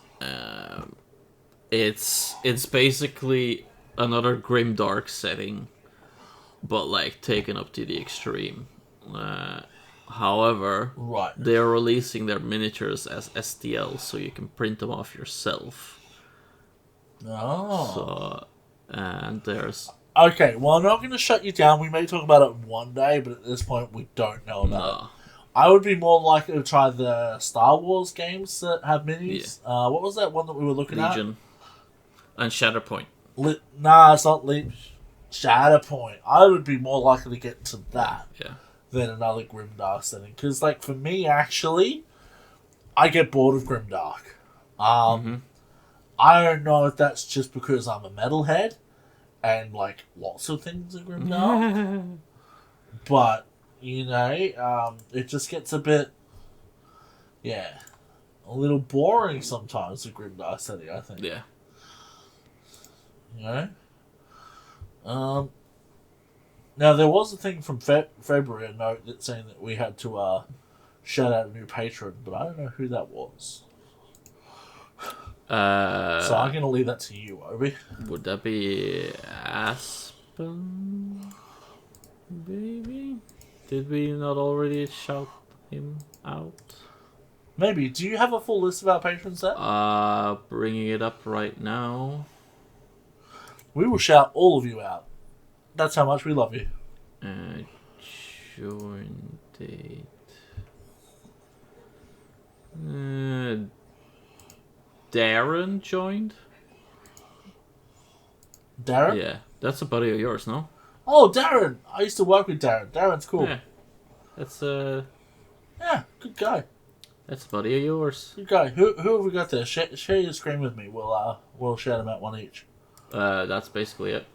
B: It's basically another grimdark setting, but like taken up to the extreme. However,
A: Right.
B: they're releasing their miniatures as STL, so you can print them off yourself.
A: Oh.
B: So, and there's
A: Okay, well, I'm not going to shut you down. We may talk about it one day, but at this point, we don't know about it. I would be more likely to try the Star Wars games that have minis. Yeah. What was that one that we were looking
B: Legion and Shatterpoint.
A: Nah, it's not Shatterpoint. I would be more likely to get to that than another Grimdark setting. Because, like, for me, actually, I get bored of Grimdark. I don't know if that's just because I'm a metalhead and, like, lots of things are Grimdark. But, you know, it just gets a bit, a little boring sometimes, the Grimdark setting, I think.
B: Yeah.
A: You know? Now, there was a thing from February, a note that's saying that we had to shout out a new patron, but I don't know who that was. So I'm going to leave that to you, Obi.
B: Would that be Aspen? Baby? Did we not already shout him out?
A: Maybe. Do you have a full list of our patrons there?
B: Bringing it up right now.
A: We will shout all of you out. That's how much we love you.
B: Join date. Darren joined?
A: Darren?
B: Yeah, that's a buddy of yours, no?
A: Oh, Darren! I used to work with Darren. Darren's cool.
B: Yeah. That's
A: yeah, good guy.
B: That's a buddy of yours.
A: Good guy. Who have we got there? Share your screen with me. We'll shout them out one each.
B: That's basically it.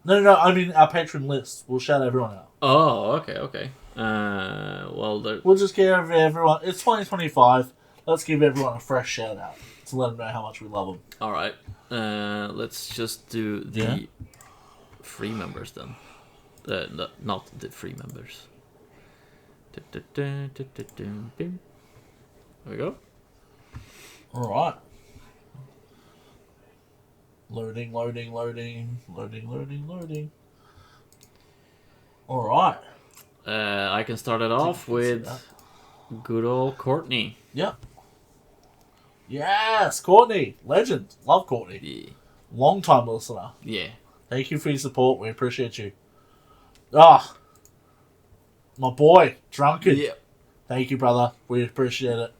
A: No, I mean our patron list. We'll shout everyone out.
B: Oh, okay.
A: We'll just give everyone... It's 2025. Let's give everyone a fresh shout out to let them know how much we love them.
B: Alright. Let's just do the free members then. Not the free members. There we go.
A: Alright. Loading. Alright.
B: I can start it off with good old Courtney.
A: Yep. Yes, Courtney. Legend. Love Courtney.
B: Yeah.
A: Long time listener.
B: Yeah.
A: Thank you for your support. We appreciate you. Ah, my boy, Drunken.
B: Yeah.
A: Thank you, brother. We appreciate it.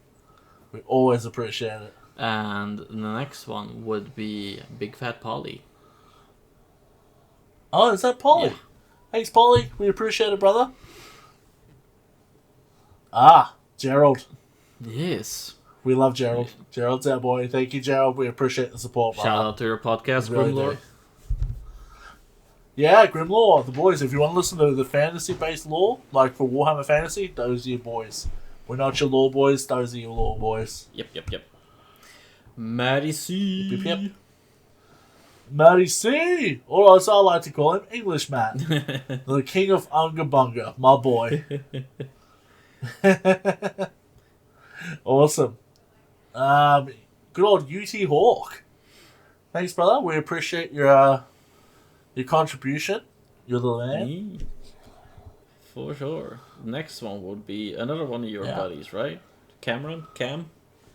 A: We always appreciate it.
B: And the next one would be Big Fat Polly.
A: Oh, is that Polly?
B: Yeah.
A: Thanks, Polly. We appreciate it, brother. Ah, Gerald.
B: Yes.
A: We love Gerald. Gerald's our boy. Thank you, Gerald. We appreciate the support, brother.
B: Shout out to your podcast,
A: We really
B: Grimlord.
A: do. Yeah, Grimlore, the boys. If you want to listen to the fantasy-based lore, like for Warhammer Fantasy, those are your boys. We're not your lore boys, those are your lore boys.
B: Yep. Matty C.
A: Yep, yep. Matty C! Or as I like to call him, English Matt. The king of Unga Bunga, my boy. Awesome. Good old UT Hawk. Thanks, brother. We appreciate your contribution. You're the man.
B: For sure. Next one would be another one of your buddies, right? Cam?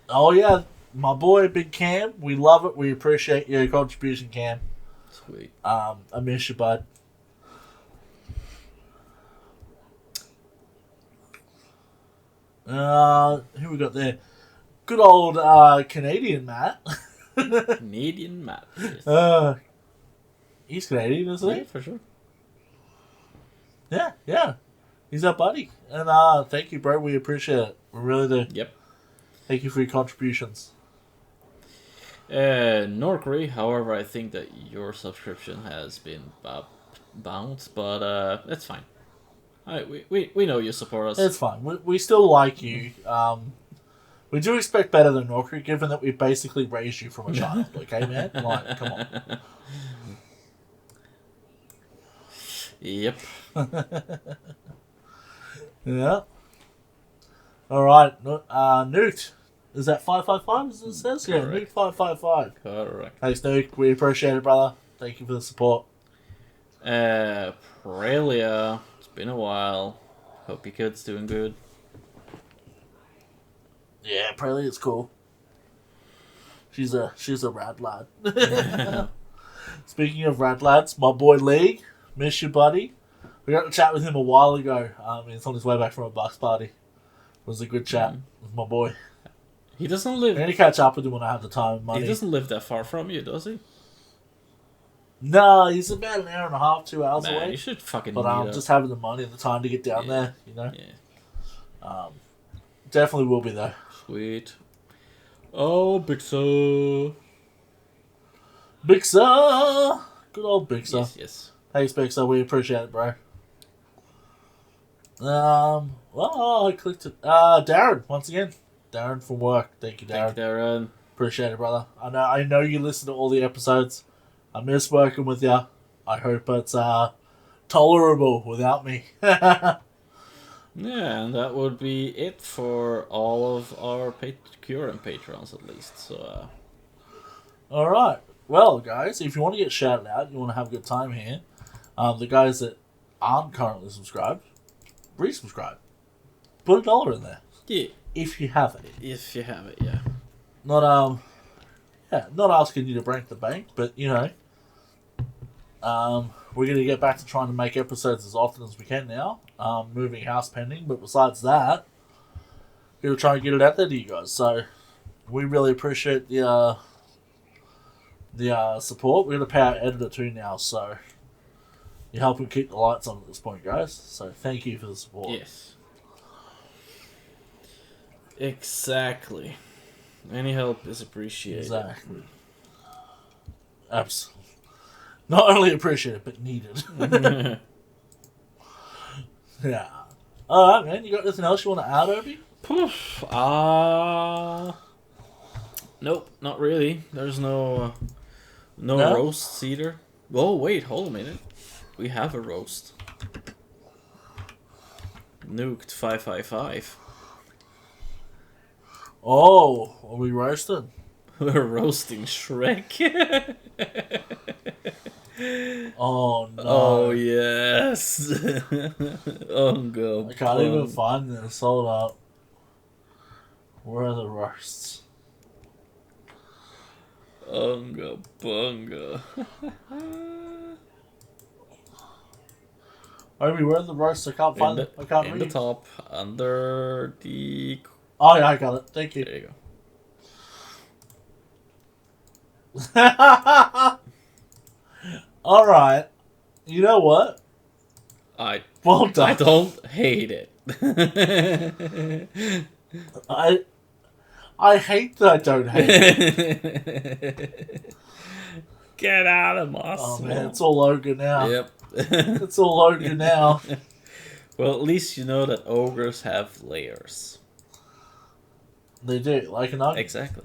A: Oh, yeah. My boy, Big Cam. We love it. We appreciate your contribution, Cam.
B: Sweet.
A: I miss you, bud. Who we got there? Good old Canadian Matt.
B: Canadian Matt. Yes.
A: He's Canadian, isn't he?
B: Yeah, for sure.
A: Yeah. He's our buddy. And thank you, bro. We appreciate it. We really do.
B: Yep.
A: Thank you for your contributions.
B: Norcree, however, I think that your subscription has been bounced, but it's fine. We know you support us.
A: It's fine. We still like you. We do expect better than Norcree, given that we basically raised you from a child. Okay, man? Like, come on.
B: Yep.
A: Yeah. All right. Nuke. Is that 555? As it says? Yeah, Nuke 555.
B: Correct.
A: Thanks, Nuke. We appreciate it, brother. Thank you for the support.
B: Prelia. It's been a while. Hope your kid's doing good.
A: Yeah, Prelia is cool. She's a rad lad. Speaking of rad lads, my boy Lee, miss you, buddy. We got to chat with him a while ago. He's on his way back from a Bucks party. It was a good chat with my boy.
B: He doesn't
A: I'm
B: live.
A: going to catch up with him when I have the time and money.
B: He doesn't live that far from you, does he?
A: No, he's about an hour and a half, 2 hours
B: Man,
A: away.
B: you should fucking.
A: But just having the money and the time to get down there, you know.
B: Yeah.
A: Definitely will be there.
B: Sweet. Oh, Big Sur.
A: Bixer! Good old Bixer.
B: Yes.
A: Thanks, Bixer. We appreciate it, bro. Well, I clicked it. Darren, once again. Darren from work. Thank you, Darren.
B: Thank you, Darren.
A: Appreciate it, brother. I know you listen to all the episodes. I miss working with you. I hope it's tolerable without me.
B: Yeah, and that would be it for all of our current patrons, at least. So,
A: All right. Well, guys, if you want to get shouted out, you want to have a good time here, the guys that aren't currently subscribed, resubscribe. Put $1 in there.
B: yeah.
A: If you have it.
B: If you have it, yeah.
A: Not not asking you to break the bank, but you know, we're gonna get back to trying to make episodes as often as we can now. Moving house pending, but besides that, we're gonna try and get it out there to you guys. So we really appreciate the support. We're gonna pay our editor too now, so you're helping keep the lights on at this point, guys. So thank you for the support.
B: Yes. Exactly. Any help is appreciated.
A: Exactly. Absolutely. Not only appreciated, but needed. Yeah. Alright, man. You got anything else you want to add, Obi?
B: Poof. Nope, not really. There's no roasts either. Oh, wait, hold a minute. We have a roast. Nuked 555.
A: Oh, are we roasting?
B: We're roasting Shrek.
A: Oh, no.
B: Oh, yes. Oh, go.
A: I can't even find this. Hold up. Where are the roasts?
B: Unga bunga.
A: Obi, where in the roast? I can't find it. I can't read.
B: In the top, under the...
A: Oh, yeah, I got it. Thank you.
B: There you
A: go. Alright. You know what?
B: Well done. I don't hate it.
A: I hate that I don't hate it.
B: Get out of my
A: Oh
B: swamp.
A: man, it's all ogre now.
B: Yep.
A: It's all ogre now.
B: Well, at least you know that ogres have layers.
A: They do, like an ogre.
B: Exactly.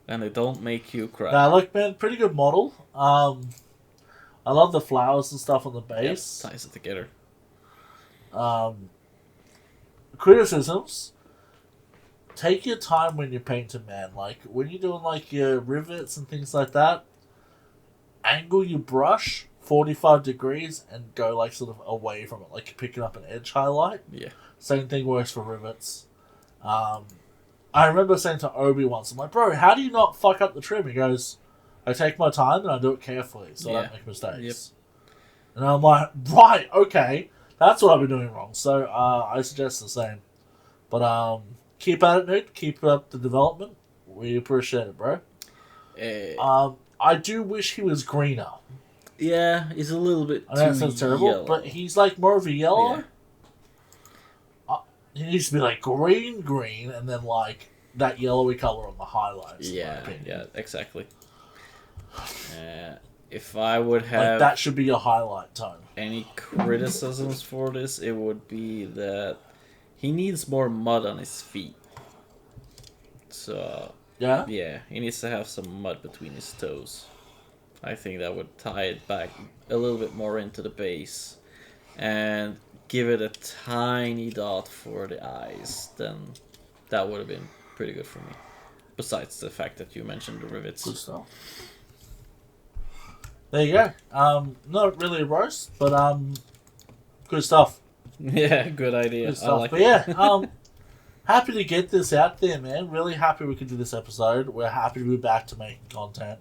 B: And they don't make you cry.
A: Nah, look man, pretty good model. I love the flowers and stuff on the base.
B: Yep, ties it together.
A: Criticisms. Take your time when you're painting, man. Like, when you're doing, like, your rivets and things like that, angle your brush 45 degrees and go, like, sort of away from it. Like, you're picking up an edge highlight.
B: Yeah.
A: Same thing works for rivets. I remember saying to Obi once, I'm like, bro, how do you not fuck up the trim? He goes, I take my time and I do it carefully so I don't make mistakes. Yep. And I'm like, right, okay. That's what I've been doing wrong. So, I suggest the same. But, keep at it, dude. Keep up the development. We appreciate it, bro. I do wish he was greener.
B: Yeah, he's a little bit
A: I know that sounds terrible,
B: yellow.
A: But he's like more of a yellow. Yeah. He needs to be like green, and then like that yellowy color on the highlights.
B: Yeah, exactly. If I would have...
A: Like, that should be your highlight tone.
B: Any criticisms for this, it would be that he needs more mud on his feet. So...
A: Yeah?
B: Yeah, he needs to have some mud between his toes. I think that would tie it back a little bit more into the base. And give it a tiny dot for the eyes. Then that would have been pretty good for me. Besides the fact that you mentioned the rivets.
A: Good stuff. There you go. Not really a roast, but good stuff.
B: Yeah, good idea.
A: Good stuff.
B: I like
A: but
B: it.
A: Yeah, happy to get this out there, man. Really happy we could do this episode. We're happy to be back to making content.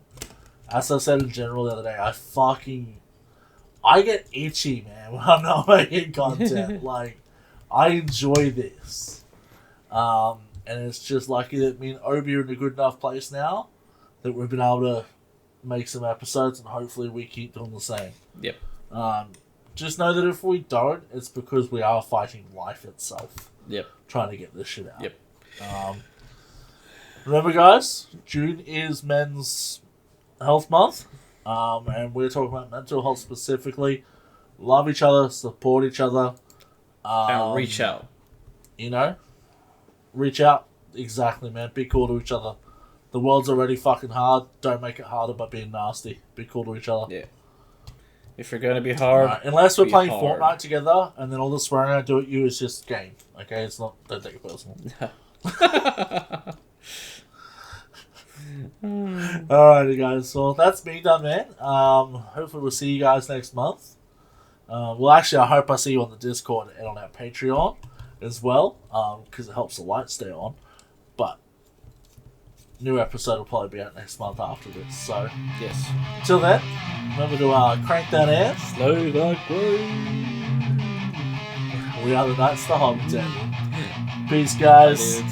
A: As I said in general the other day, I get itchy, man, when I'm not making content. Like, I enjoy this. And it's just lucky that me and Obi are in a good enough place now that we've been able to make some episodes, and hopefully we keep doing the same.
B: Yep.
A: Just know that if we don't, it's because we are fighting life itself.
B: Yep.
A: Trying to get this shit out.
B: Yep.
A: Remember, guys, June is Men's Health Month, and we're talking about mental health specifically. Love each other, support each other.
B: And reach out.
A: You know? Reach out. Exactly, man. Be cool to each other. The world's already fucking hard. Don't make it harder by being nasty. Be cool to each other.
B: Yeah. If you're gonna be hard,
A: unless we're playing
B: hard.
A: Fortnite together, and then all the swearing I do at you is just game. Okay, it's not. Don't take it personal. Alrighty, guys. Well, that's me done, man. Hopefully, we'll see you guys next month. Well, actually, I hope I see you on the Discord and on our Patreon as well, because it helps the lights stay on. But new episode will probably be out next month after this. So,
B: yes.
A: Till then, remember to crank that ass.
B: Slow that brain.
A: We are the Knights of the Hobbiton. Peace, guys.